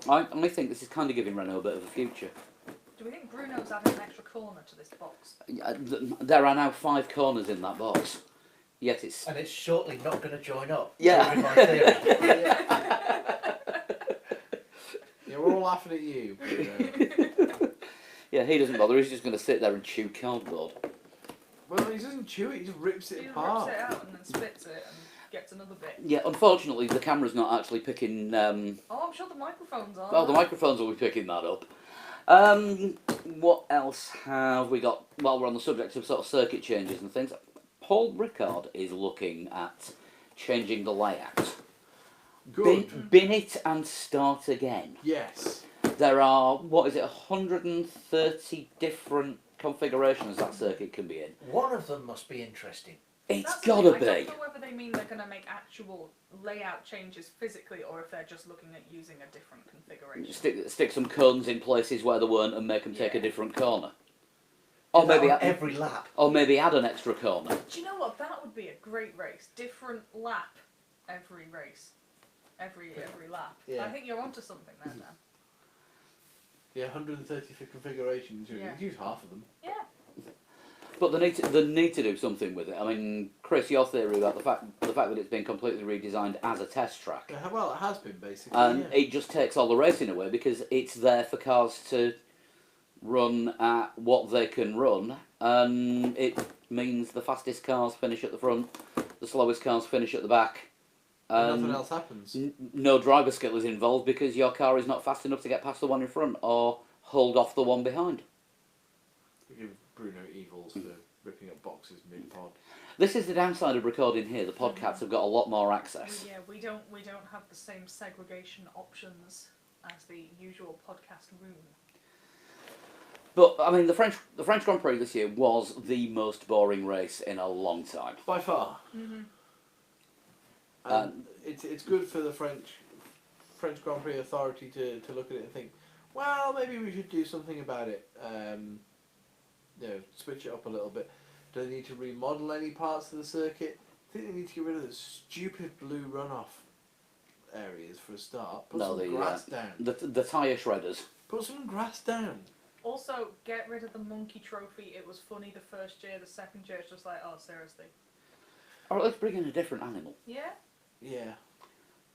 I think this is kind of giving Renault a bit of a future. Do we think Bruno's added an extra corner to this box? There are now 5 corners in that box, yet it's And it's shortly not going to join up. Yeah. proving my theory. Yeah, we're all laughing at you. But, yeah, he doesn't bother. He's just going to sit there and chew cardboard. well, he doesn't chew it, he just rips it He apart. rips it out and then spits it and gets another bit. Yeah, unfortunately, the camera's not actually picking. Oh, I'm sure the microphones are. Well, the microphones will be picking that up. What else have we got? While we're on the subject of sort of circuit changes and things, Paul Ricard is looking at changing the layout. Good. Bin it and start again. Yes. There are, 130 different configurations that circuit can be in. One of them must be interesting. It's That's the gotta thing, I be. don't know whether they mean they're going to make actual layout changes physically or if they're just looking at using a different configuration. Stick some cones in places where there weren't and make them take a Yeah. different corner. Do Or that maybe, on every lap. or maybe add an extra corner. Do you know what? That would be a great race. Different lap every race. Every lap. Yeah. I think you're onto something there, Dan. Yeah, 130 for configurations. You Yeah. can use half of them. Yeah. But they need to do something with it. I mean, Chris, your theory about the fact that it's been completely redesigned as a test track, Yeah, well, it has been basically. and yeah. it just takes all the racing away because it's there for cars to run at what they can run, and it means the fastest cars finish at the front, the slowest cars finish at the back. And nothing else happens. No driver skill is involved because your car is not fast enough to get past the one in front or hold off the one behind. We give Bruno evils for ripping up boxes mid-pod. This is the downside of recording here. The podcasts have got a lot more access. We don't have the same segregation options as the usual podcast room. But I mean, the French Grand Prix this year was the most boring race in a long time. By far. Mm-hmm. And it's good for the French Grand Prix authority to look at it and think, well, maybe we should do something about it. Switch it up a little bit. Do they need to remodel any parts of the circuit? I think they need to get rid of the stupid blue runoff areas for a start. Put some grass down. The tyre shredders. Put some grass down. Also, get rid of the monkey trophy. It was funny the first year. The second year, it's just like, oh, seriously. Or let's bring in a different animal. Yeah. Yeah.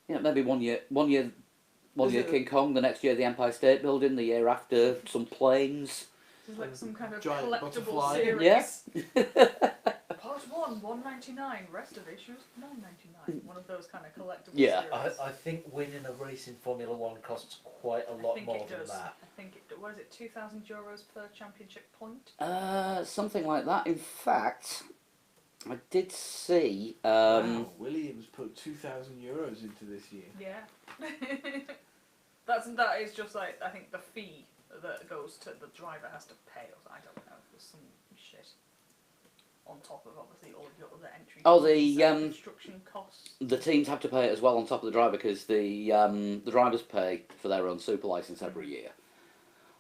Yeah, maybe one year Is it- King Kong, the next year the Empire State Building, the year after some planes. It's like some kind of Giant collectible butterfly. series. Yeah. Part Box 1, $1.99. Rest of issues, $9.99. One of those kind of collectible Yeah. series. I think winning a race in Formula One costs quite a I lot think more it than does. that. I think it. What is it? €2,000 per championship point. Something like that. In fact, I did see. Wow, Williams put €2,000 into this year. Yeah. that is just like, I think the fee that goes to the driver has to pay. Or I don't know. There's some shit on top of obviously all of your other entry. Oh, fees the, and construction costs. The teams have to pay it as well on top of the driver because the drivers pay for their own super license every year.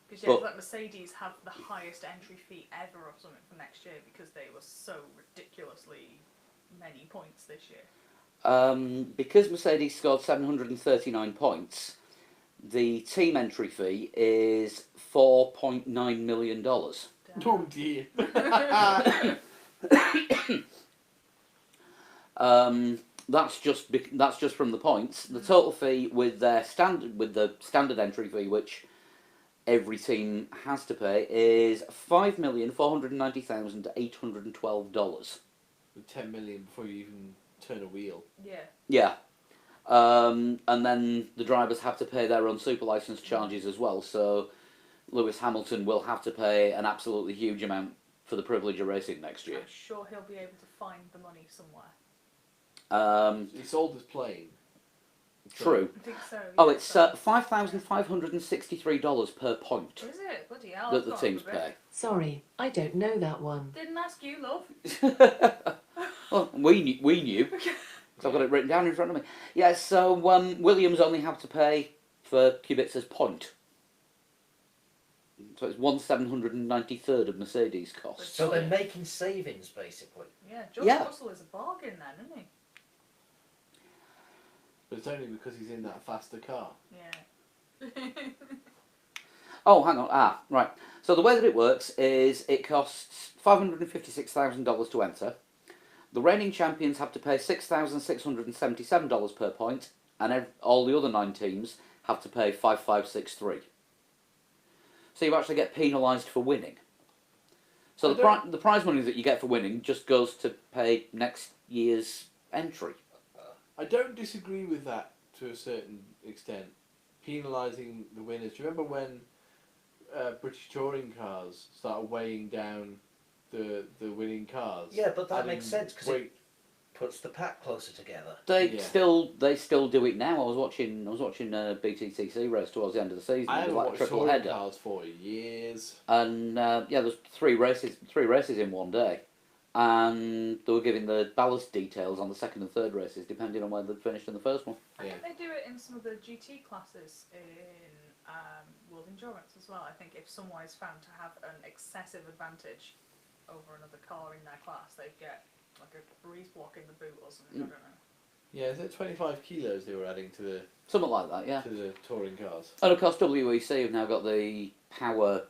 Because yeah, like Mercedes have the highest entry fee ever or something for next year because they were so ridiculously many points this year. Because Mercedes scored 739 points, the team entry fee is $4.9 million. Oh dear. That's just from the points. The total fee with the standard entry fee, which every team has to pay, is $5,490,812. With 10 million before you even turn a wheel. Yeah. Yeah. And then the drivers have to pay their own super license charges as well. So Lewis Hamilton will have to pay an absolutely huge amount for the privilege of racing next year. I'm sure he'll be able to find the money somewhere. He sold his plane. True. I think so. Oh, yeah, it's so- $5,563 per point Is it? Bloody hell. that that's the gone up teams a bit. pay. Sorry, I don't know that one. Didn't ask you, love. Well, we knew. So I've got it written down in front of me. Yeah, so Williams only have to pay for Kubicza's point. So it's 1/793rd of Mercedes' costs. So they're making savings basically. Yeah, George Yeah. Russell is a bargain then, isn't he? But it's only because he's in that faster car. Yeah. Oh, hang on. Right. So the way that it works is it costs $556,000 to enter. The reigning champions have to pay $6,677 per point, and all the other 9 teams have to pay $5,563. So you actually get penalised for winning. So the prize money that you get for winning just goes to pay next year's entry. I don't disagree with that to a certain extent. Penalising the winners. Do you remember when British touring cars started weighing down the winning cars? Yeah, but that Adding makes sense because weight. it puts the pack closer together. They Yeah. still do it now. I was watching a BTTC race towards the end of the season. I It was haven't like a watched triple touring header, cars for years. and there's three races in one day, and they were giving the ballast details on the second and third races depending on where they'd finished in the first one. I Yeah. think they do it in some of the GT classes in World Endurance as well. I think if someone is found to have an excessive advantage over another car in their class, they get like a breeze block in the boot or something. I don't know. Yeah, is it 25 kilos they were adding to Something like that, yeah. the touring cars? And of course, WEC have now got the power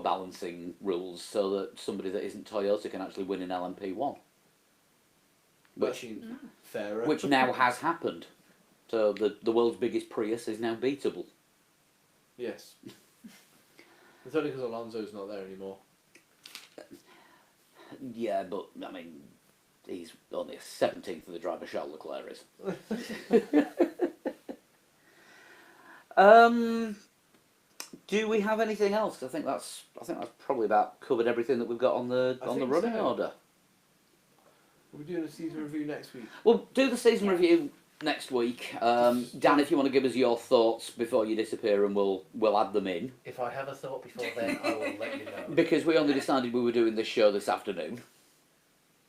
balancing rules, so that somebody that isn't Toyota can actually win in LMP1, which Fairer. which now has happened. So the world's biggest Prius is now beatable. Yes. It's only because Alonso's not there anymore. Yeah, but I mean, he's only a 17th of the driver Charles Leclerc is. Do we have anything else? I think that's probably about covered everything that we've got on the I on the think running so. order. We're doing a season review next week. We'll do the season review next week. Dan, if you want to give us your thoughts before you disappear, and we'll add them in. If I have a thought before then, I will let you know. Because we only decided we were doing this show this afternoon.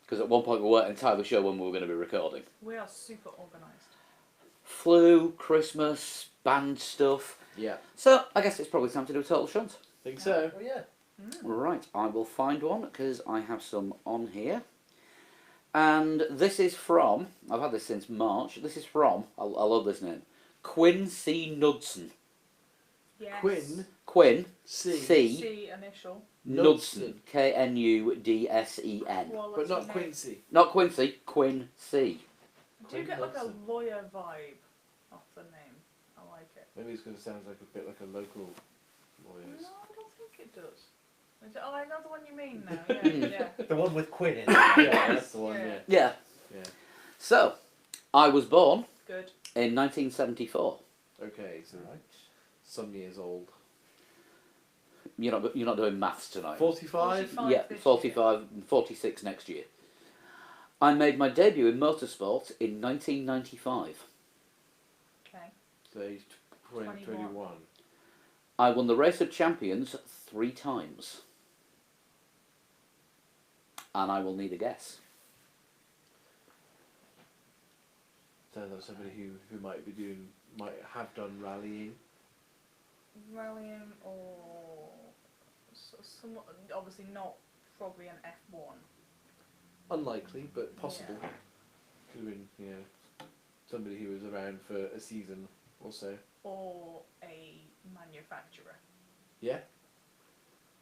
Because at one point we weren't entirely sure when we were going to be recording. We are super organised. Flu, Christmas, band stuff. Yeah. So I guess it's probably time to do a total shunt. Think so. Oh yeah. Right, I will find one because I have some on here. And this is from, I've had this since March, this is from, I love this name, Quinn C. Knudsen. Yes. Quinn C. C initial. Knudsen. Knudsen. Quality But not name. Quincy. Not Quincy, Quinn C. Do you get like a Knudsen. lawyer vibe off the name? I like it. Maybe it's going to sound like a bit like a local lawyer. No, I don't think it does. Oh, I know the one you mean now. Yeah, yeah. The one with Quinn in it. Yeah, that's the one. Yeah. Yeah. Yeah. Yeah. So, I was born Good. in 1974. Okay, so Right. some years old. You're not doing maths tonight. 45. 45 Yeah, this 45 and 46 next year. I made my debut in motorsport in 1995. year. Okay. So he's 21. I won the Race of Champions 3 times. And I will need a guess. So that's somebody who might have done rallying. Rallying or somewhat, obviously not probably an F1. Unlikely, but possible. Yeah. Could have been, somebody who was around for a season or so. Or a manufacturer. Yeah.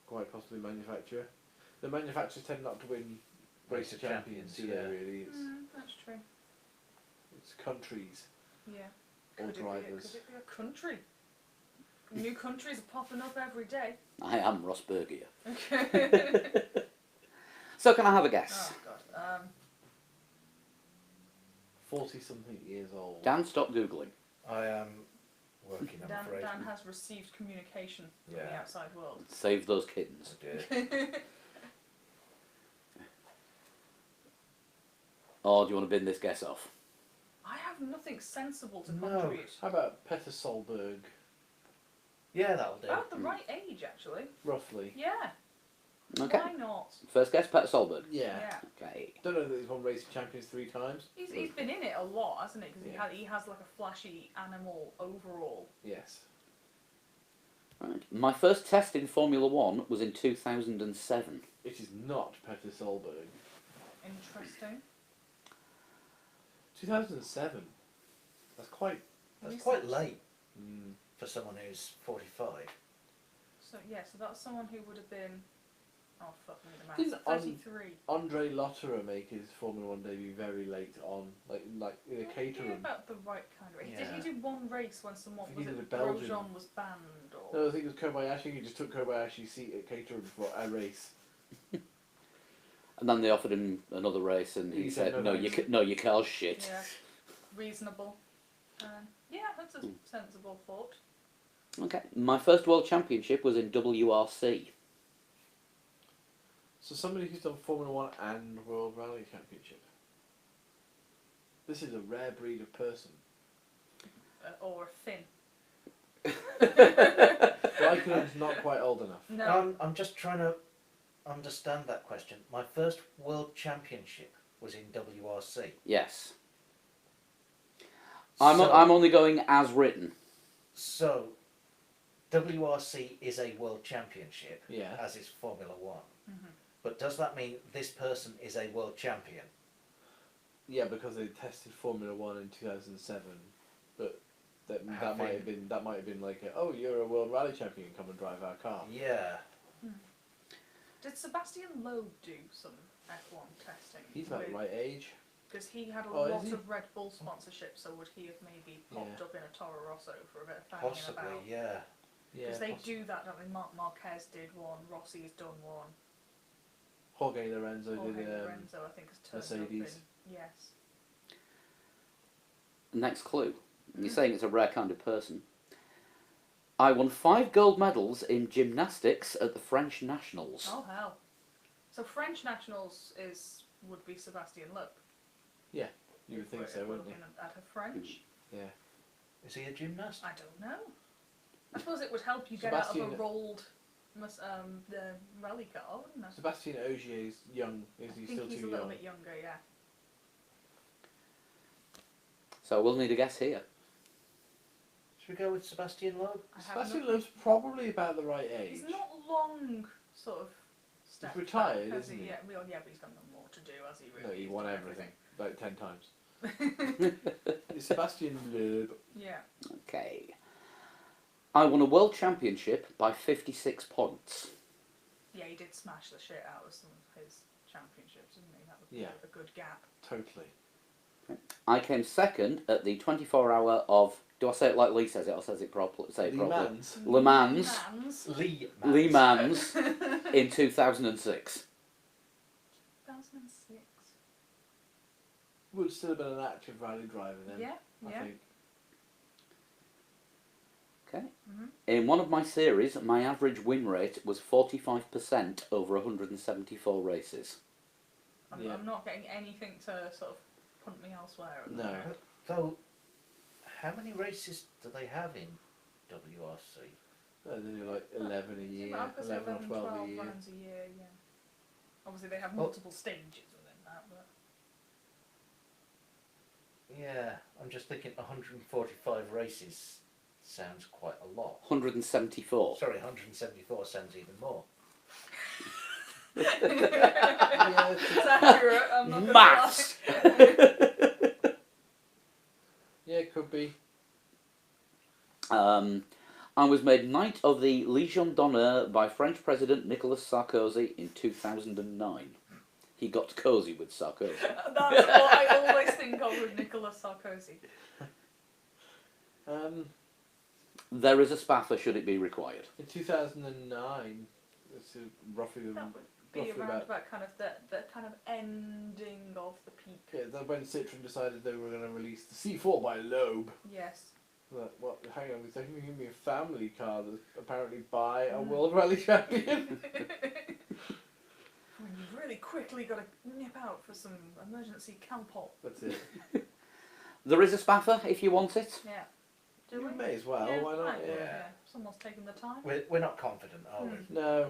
Quite possibly manufacturer. The manufacturers tend not to win race of champions, do they, yeah. really? That's true. It's countries Yeah. or Could drivers. it be a country? New countries are popping up every day. I am Ross Bergier. Okay. So can I have a guess? Oh god. 40-something years old. Dan, stop Googling. I am working, I'm afraid. Dan has received communication from the Yeah. outside world. Save those kittens. I did. Or do you want to bin this guess off? I have nothing sensible to No. contribute. How about Peter Solberg, Yeah, that'll do. About the right age, actually. roughly? Yeah. Okay. Why not? First guess, Peter Solberg. Yeah. Okay. Don't know that he's won Race of Champions 3 times. He's been in it a lot, hasn't he? Because Yeah. he has like a flashy animal overall. Yes. Right. My first test in Formula One was in 2007. It is not Peter Solberg. Interesting. 2007. That's quite. That's quite late Mm. for someone who's 45. So yeah, so that's someone who would have been. Oh fuck me, the maths. Didn't 33. Andre Lotterer make his Formula One debut very late on, like in a Yeah, caterham. about the right kind of race. Yeah. Did he do one race when someone I think was he it did a Belgian. Grosjean was banned or? No, I think it was Kobayashi. He just took Kobayashi's seat at caterham for a race. And then they offered him another race, and he, He said, said, "No, "No, you thanks." no, your car's shit." Yeah, reasonable. Yeah, that's a sensible thought. Okay. My first World Championship was in WRC. So somebody who's done Formula One and World Rally Championship. This is a rare breed of person. Or a Finn. Raikkonen's not quite old enough. No. I'm just trying to understand that question. My first World Championship was in WRC. Yes. So, I'm only going as written. So, WRC is a World Championship, Yeah. as is Formula One. Mhm. But does that mean this person is a World Champion? Yeah, because they tested Formula One in 2007, but that Have might they- have been like, oh, you're a World Rally Champion, come and drive our car. Yeah. Did Sebastian Loeb do some F1 testing? He's about the right age. Because he had a Oh, is lot he? of Red Bull sponsorship, so would he have maybe popped Yeah. up in a Toro Rosso for a bit of banging Possibly, about? yeah. Yeah. Because they do that, don't they? Mark Marquez did one, Rossi's done one, Jorge Lorenzo Jorge did Lorenzo I think has turned up in. Mercedes. Yes. Next clue. You're saying it's a rare kind of person. I won 5 gold medals in gymnastics at the French Nationals. Oh hell. So French nationals would be Sebastian Loeb. You would If think we're- so, if we're wouldn't you? looking at a French. Yeah. Is he a gymnast? I don't know. I suppose it would help you get out of a Sebastian- rolled the rally car, wouldn't it? Sebastian Ogier's young. Is he I still think he's too a little young? bit younger, yeah. So we'll need a guess here. Should we go with Sebastian Loeb? I have Sebastian nothing- Loeb's probably about the right age. He's not long, sort of. Step retired, back, has isn't he? Yeah, well, yeah, but he's got no more to do, has he? Really? No, he He's won done everything like 10 times. everything. It's Sebastian Loeb. Yeah. Okay. I won a world championship by 56 points. Yeah, he did smash the shit out of some of his championships, didn't he? That would be Yeah. a good gap. Totally. I came second at the 24-hour of... Do I say it like Lee says it, or says it properly? Say it Le properly. Mans. Le Mans. Mans. Lee. Le Mans. in 2006. 2006. Would still have been an active rally driver then. Yeah, I yeah. think. Okay. Mm-hmm. In one of my series, my average win rate was 45% over 174 races. I'm not getting anything to sort of punt me elsewhere. At the No. moment. So, how many races do they have in WRC? They do like 11 a year, I was 11 or 12 a year. runs a year, yeah. Obviously, they have multiple stages within that, but. Yeah, I'm just thinking 145 races sounds quite a lot. 174. Sorry, 174 sounds even more. Yeah, It's accurate, I'm not gonna Maths! lie. yeah, it could be. I was made Knight of the Légion d'honneur by French President Nicolas Sarkozy in 2009. He got cosy with Sarkozy. That's what I always think of with Nicolas Sarkozy. There is a spaffer should it be required. In 2009, it's roughly That would be roughly around about. about kind of the kind of ending of the peak. Yeah, that's when Citroen decided they were going to release the C4 by Loeb. Yes. Like, what? Hang on, they're going to give me a family car that's apparently by a World Rally Champion. When you've really quickly got to nip out for some emergency Calpol. That's it. There is a spaffer if you want it. Yeah. Do You we? may as well, Yeah, why not? might well, Yeah. Someone's taken the time. We're not confident, are we? No.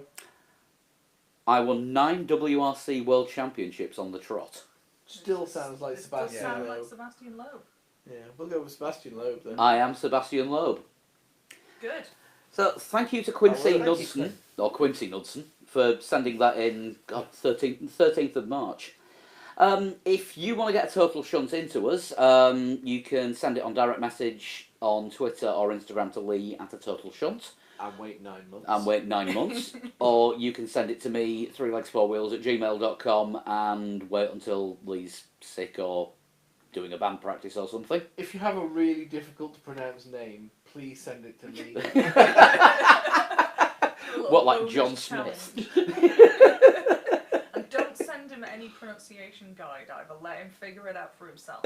I won 9 WRC World Championships on the trot. Still sounds like This Sebastian does sound Loeb. like Sebastian Loeb. Yeah, we'll go with Sebastian Loeb then. I am Sebastian Loeb. Good. So thank you to Quincy well, thank you, Knudsen, or Quincy Knudsen, for sending that in 13th of March. If you want to get a total shunt into us, you can send it on direct message on Twitter or Instagram to Lee at a total shunt And wait 9 months. and wait 9 months. Or you can send it to me, 3Legs4Wheels at gmail.com, and wait until Lee's sick or doing a band practice or something. If you have a really difficult to pronounce name, please send it to me. What, like bonus John challenge. Smith? And don't send him any pronunciation guide either. Let him figure it out for himself.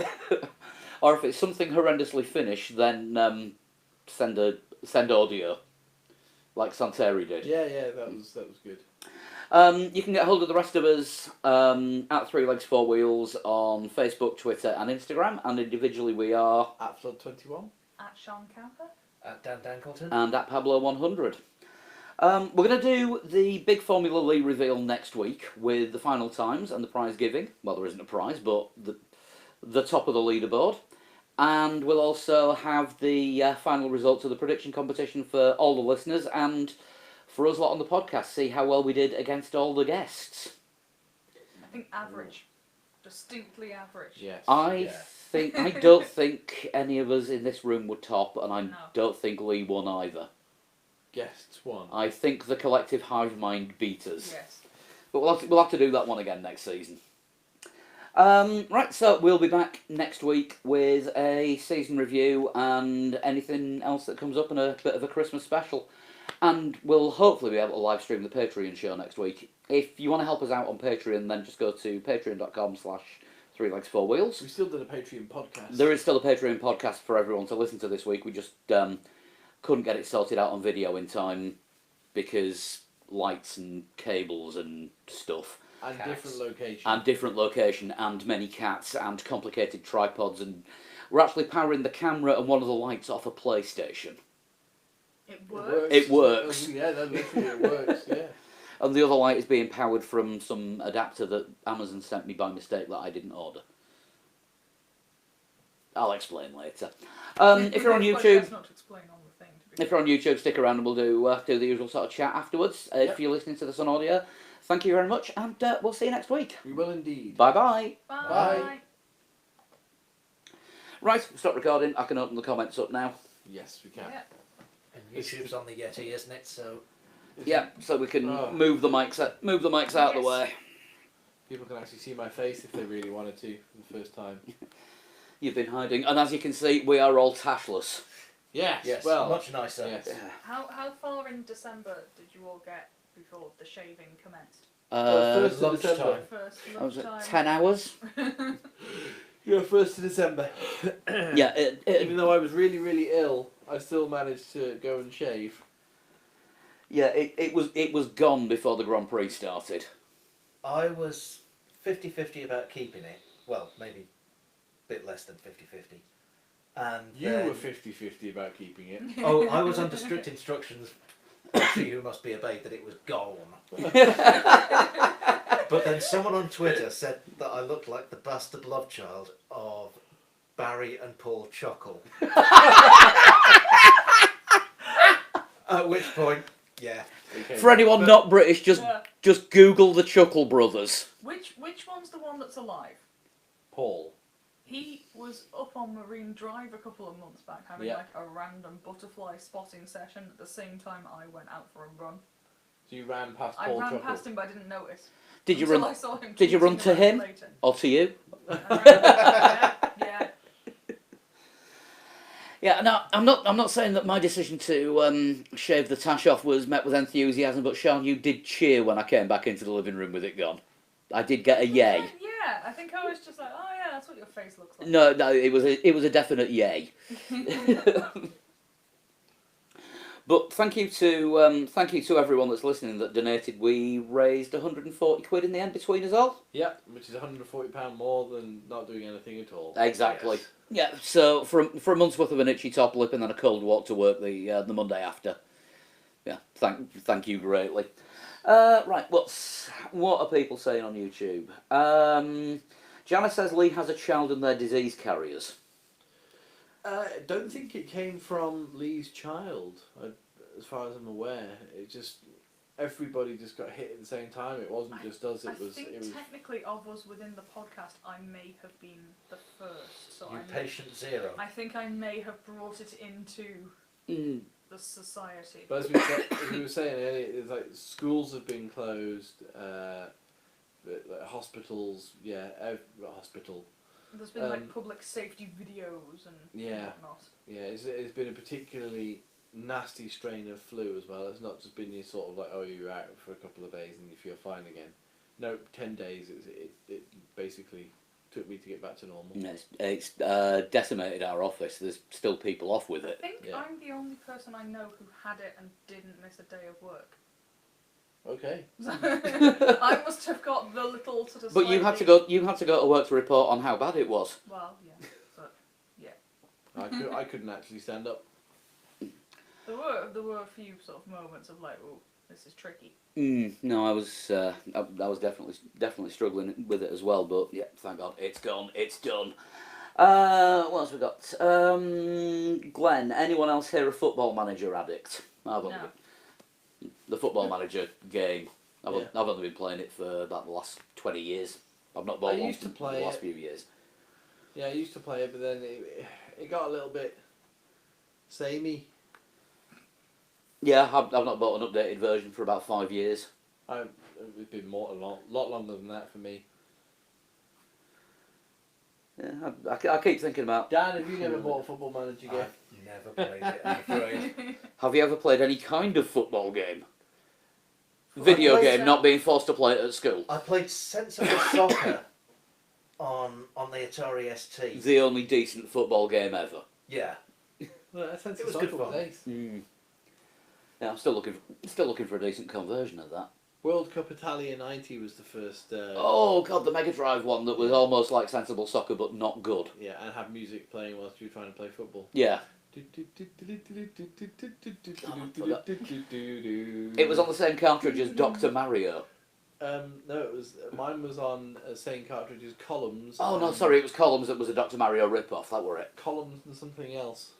Or if it's something horrendously Finnish, then send audio, like Santeri did. Yeah, that was good. You can get hold of the rest of us at 3Legs4Wheels on Facebook, Twitter and Instagram, and individually we are At Flood21. At Sean Camper. Dan Dankleton. and at Pablo100. We're going to do the big Formula Lee reveal next week with the final times and the prize giving. Well, there isn't a prize, but the top of the leaderboard. And we'll also have the final results of the prediction competition for all the listeners and for us lot on the podcast, see how well we did against all the guests. I think average. Distinctly average. Yes. I don't think any of us in this room would top, and I No. don't think Lee won either. Guests won. I think the collective hive mind beat us. Yes. But we'll have to do that one again next season. Right, so we'll be back next week with a season review and anything else that comes up and a bit of a Christmas special. And we'll hopefully be able to live stream the Patreon show next week. If you want to help us out on Patreon, then just go to patreon.com/3legs4wheels. We still did a Patreon podcast. There is still a Patreon podcast for everyone to listen to this week. We just couldn't get it sorted out on video in time because lights and cables and stuff. And Cats. different locations. And different location and many cats and complicated tripods, and we're actually powering the camera and one of the lights off a PlayStation. It works. It works. Yeah, that literally it works, yeah. And the other light is being powered from some adapter that Amazon sent me by mistake that I didn't order. I'll explain later. If you're on YouTube, That's not to explain on the thing. To be if you're on YouTube, stick around and we'll do the usual sort of chat afterwards. If Yep. you're listening to this on audio, thank you very much, and we'll see you next week. We will indeed. Bye bye. Bye. Bye. Right, stop recording. I can open the comments up now. Yes, we can. Yeah. And YouTube's on the Yeti, isn't it? So Yeah, so we can Oh. move the mics out of the Yes. way. People can actually see my face if they really wanted to for the first time. You've been hiding, and as you can see, we are all tashless. Yes, yes, well, much nicer. yes. How far in December did you all get before the shaving commenced? First of lunchtime. December. First What was it, lunchtime. 10 hours? Yeah, 1st of December. Yeah, Even though I was really, really ill, I still managed to go and shave. yeah, it was gone before the Grand Prix started. I was 50-50 about keeping it. Well, maybe a bit less than 50-50. And You then, were 50-50 about keeping it. Oh, I was under strict instructions from she who must be obeyed that it was gone. But then someone on Twitter said that I looked like the bastard love child of Barry and Paul Chuckle. At which point, yeah. Okay. For anyone But- not British, Yeah. just Google the Chuckle Brothers. Which one's the one that's alive? Paul. He was up on Marine Drive a couple of months back having Yeah. like a random butterfly spotting session at the same time I went out for a run. So you ran past I Paul ran Chuckle. past him but I didn't notice. Did you until run? I saw him Did you run tweeting to about it him later. or to you? Yeah. Yeah, no, I'm not saying that my decision to shave the tash off was met with enthusiasm, but Sean, you did cheer when I came back into the living room with it gone. I did get a yay. Yeah, I think I was just like, oh yeah, that's what your face looks like. No, it was a definite yay. But thank you to everyone that's listening that donated. We raised 140 quid in the end between us all. Yeah, which is £140 more than not doing anything at all. Exactly. Yes. Yeah. So for a month's worth of an itchy top lip and then a cold walk to work the Monday after. Yeah. Thank you greatly. Right. What are people saying on YouTube? Janice says Lee has a child and they're disease carriers. I don't think it came from Lee's child, as far as I'm aware. It just everybody just got hit at the same time. It wasn't just us. I think technically of us within the podcast, I may have been the first. So You patient zero. I think I may have brought it into the society. But as we were saying earlier, it's like schools have been closed, like hospitals. Yeah, hospital. There's been like public safety videos and whatnot. Yeah, it's been a particularly nasty strain of flu as well. It's not just been your sort of like, oh, you're out for a couple of days and you feel fine again. No, 10 days. It basically took me to get back to normal. It's decimated our office. There's still people off with it. I think I'm the only person I know who had it and didn't miss a day of work. Okay. I must have got the little sort of. But you had to go. You had to go to work to report on how bad it was. Well, yeah, but yeah. I couldn't actually stand up. There were a few sort of moments of like, oh, this is tricky. No, I was definitely struggling with it as well. But yeah, thank God it's gone. It's done. What else we got? Glenn. Anyone else here a Football Manager addict? I've only No. the Football Manager game. I've Yeah. only been playing it for about the last 20 years. I've not bought I one used to for play the last it. few years. Yeah, I used to play it, but then it got a little bit samey. Yeah, I've not bought an updated version for about 5 years. It's been a lot longer than that for me. Yeah, I keep thinking about. Dan, have you never bought a Football Manager game? I've never played it, I'm afraid. Have you ever played any kind of football game? Video played game, not being forced to play it at school. I played Sensible Soccer on the Atari ST. The only decent football game ever. Yeah. Well, that It was good fun. Yeah, I'm still looking for a decent conversion of that. World Cup Italia 90 was the first. Oh God, the Mega Drive one that was almost like Sensible Soccer but not good. Yeah, and have music playing whilst you were trying to play football. Yeah. It was on the same cartridge as Dr. Mario. No, mine was on same cartridge as Columns. Oh no, and sorry, it was Columns that was a Dr. Mario rip-off, that were it. Columns and something else.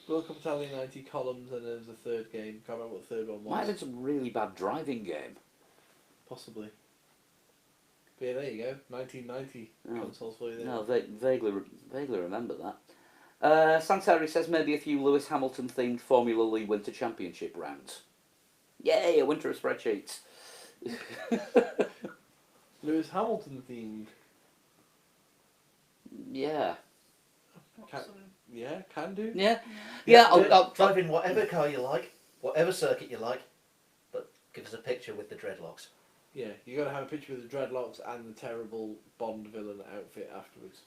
World Cup Italia 90 Columns, and there was a third game. Can't remember what the third one was. Might have been some really bad driving game. Possibly. But yeah, there you go. 1990 consoles for you there. No, vaguely remember that. Santeri says maybe a few Lewis Hamilton themed Formula Lee Winter Championship rounds. Yay, a winter of spreadsheets. Lewis Hamilton themed. Yeah. Yeah, can do. Yeah. Yeah, I'll Drive in whatever car you like, whatever circuit you like, but Give us a picture with the dreadlocks. Yeah, you got to have a picture with the dreadlocks and the terrible Bond villain outfit afterwards.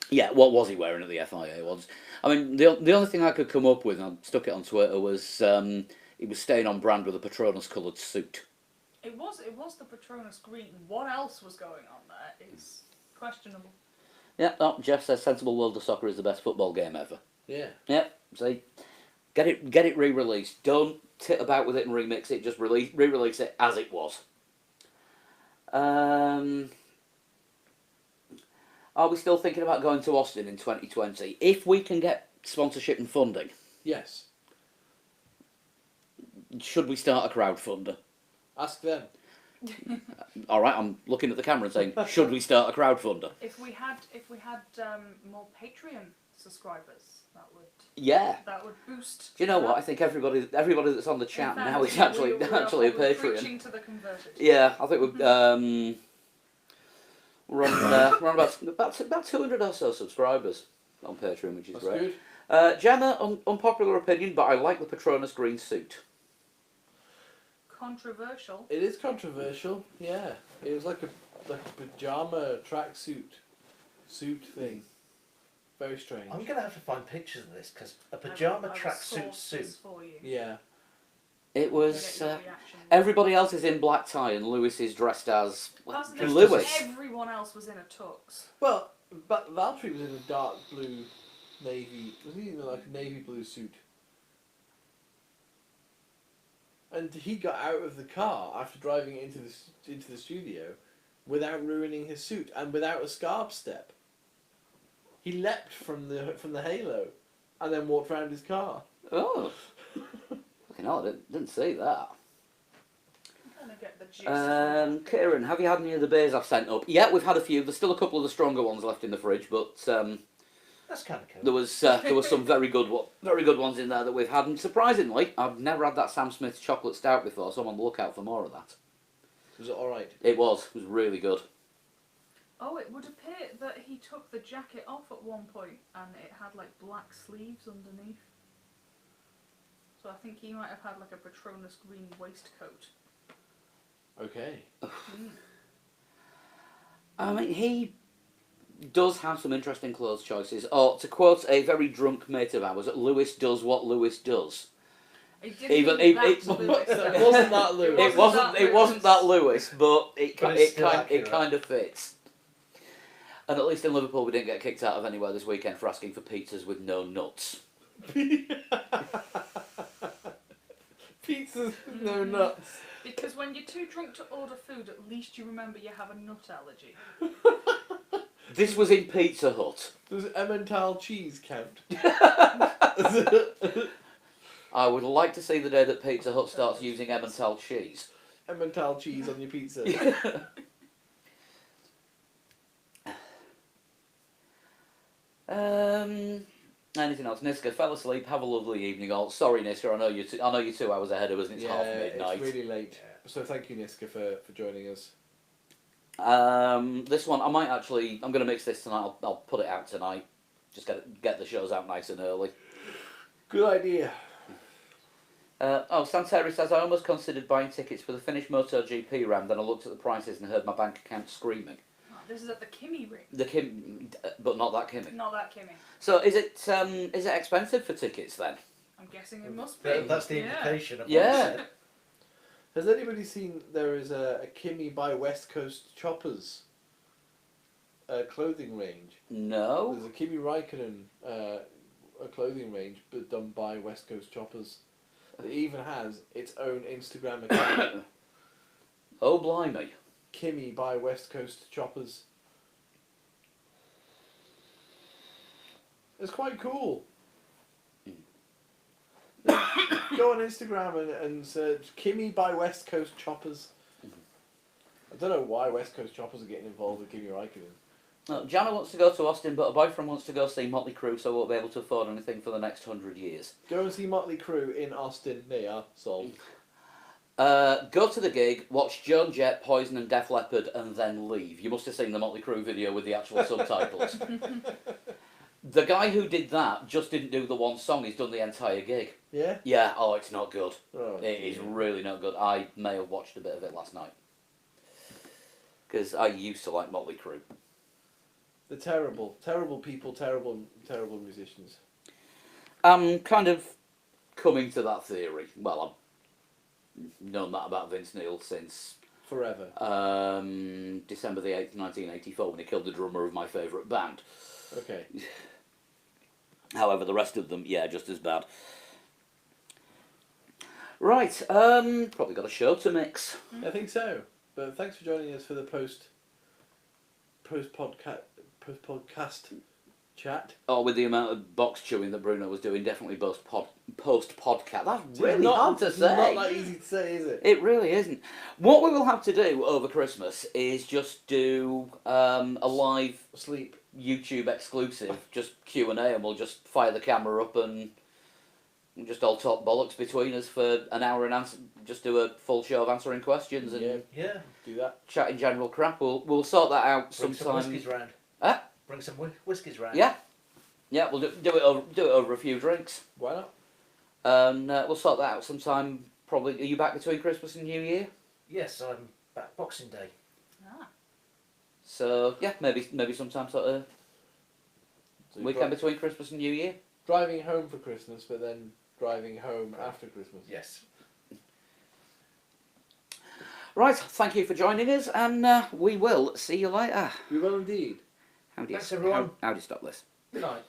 Yeah, what was he wearing at the FIA ones? I mean, the only thing I could come up with, and I stuck it on Twitter, was he was staying on brand with a Patronus coloured suit. It was the Patronus green. What else was going on there is questionable. Yeah, oh, Jeff says Sensible World of Soccer is the best football game ever. Yeah. Yep, see, get it re-released. Don't tit about with it and remix it. Just re-release it as it was. Are we still thinking about going to Austin in 2020? If we can get sponsorship and funding, Yes. should we start a crowdfunder? Ask them. All right, I'm looking at the camera and saying, should we start a crowdfunder? If we had more Patreon subscribers, Yeah. that would boost. Do you know what? I think everybody that's on the chat In fact, now is actually we're actually a probably Patreon. preaching to the converted. Yeah, I think we're on about 200 or so subscribers on Patreon, which is That's great. good. Gemma, unpopular opinion, but I like the Patronus green suit. Controversial. It is controversial. Yeah. It was like a pajama tracksuit suit thing. Very strange. I'm going to have to find pictures of this because a pajama I will tracksuit source suit. this for you. Yeah. It Get was. your reaction. Everybody else is in black tie, and Lewis is dressed as That's the thing, Lewis. Everyone else was in a tux. Well, but Valtteri was in a dark blue navy. Was he in like a navy blue suit? And he got out of the car after driving it into the studio without ruining his suit and without a scarf step. He leapt from the halo and then walked around his car. Oh, fucking hell! I didn't see that. I'm gonna get the juice. Kieran, have you had any of the beers I've sent up? Yeah, we've had a few. There's still a couple of the stronger ones left in the fridge, but That's kind of cool. there was some very good ones in there that we've had. And surprisingly, I've never had that Sam Smith chocolate stout before, so I'm on the lookout for more of that. Was it alright? It was really good. Oh, it would appear that he took the jacket off at one point and it had like black sleeves underneath. So I think he might have had like a Patronus green waistcoat. Okay. I mean, he does have some interesting clothes choices. Or to quote a very drunk mate of ours, Lewis does what Lewis does. It didn't Even think it that's Lewis, though. It wasn't that Lewis. It wasn't that Lewis, but But it's still it accurate. kind of fits. And at least in Liverpool, we didn't get kicked out of anywhere this weekend for asking for pizzas with no nuts. Pizzas with no nuts. Because when you're too drunk to order food, at least you remember you have a nut allergy. This was in Pizza Hut. Does Emmental cheese count? I would like to see the day that Pizza Hut starts using Emmental cheese. Emmental cheese on your pizza. Anything else? Niska fell asleep. Have a lovely evening, all. Sorry, Niska. I know you're 2 hours ahead of us, and it's half midnight. It's really late. So thank you, Niska, for joining us. This one I might actually. I'm going to mix this tonight. I'll put it out tonight. Just get the shows out nice and early. Good idea. Santeri says, I almost considered buying tickets for the Finnish MotoGP round, then I looked at the prices and heard my bank account screaming. Oh, this is at the Kimmy ring. The Kim, but not that Kimmy. Not that Kimmy. So is it expensive for tickets then? I'm guessing it must be. That's the implication of what Yeah. you said. Has anybody seen there is a Kimmy by West Coast Choppers clothing range? No. There's a Kimi Raikkonen a clothing range, but done by West Coast Choppers. It even has its own Instagram account. Oh blimey. Kimmy by West Coast Choppers. It's quite cool. Go on Instagram and search Kimmy by West Coast Choppers. I don't know why West Coast Choppers are getting involved with Kimi Raikkonen. Jana wants to go to Austin, but a boyfriend wants to go see Motley Crue, so won't be able to afford anything for the next 100 years. Go and see Motley Crue in Austin. There you are. Sold. Go to the gig, watch Joan Jett, Poison and Def Leppard, and then leave. You must have seen the Motley Crue video with the actual subtitles. The guy who did that just didn't do the one song. He's done the entire gig. Yeah. Yeah. Oh, it's not good. Oh, It is dear. really not good. I may have watched a bit of it last night because I used to like Motley Crue. The terrible, terrible people, terrible musicians. I'm kind of coming to that theory. Well, I've known that about Vince Neil since Forever. December the 8th, 1984, when he killed the drummer of my favourite band. Okay. However, the rest of them, yeah, just as bad. Right, probably got a show to mix. I think so. But thanks for joining us for the post podcast chat. Oh, with the amount of box chewing that Bruno was doing, definitely post podcast. That's really It's hard to say. Not that easy to say, is it? It really isn't. What we will have to do over Christmas is just do a live Sleep. YouTube exclusive, just Q&A, and we'll just fire the camera up and we'll just all talk bollocks between us for an hour and just do a full show of answering questions and Yeah. Do that. chatting general crap. We'll sort that out Bring some sometime. whiskies round. Huh? Bring some whiskies round. Yeah, we'll do it over a few drinks. Why not? And we'll sort that out sometime. Probably. Are you back between Christmas and New Year? Yes, I'm back Boxing Day. Ah. So yeah, maybe sometime sort of So you're weekend between Christmas and New Year. driving home for Christmas, but then driving home after Christmas. Yes. Right, thank you for joining us, and we will see you later. We will indeed. How do you Thanks, everyone. How do you stop this? Good night.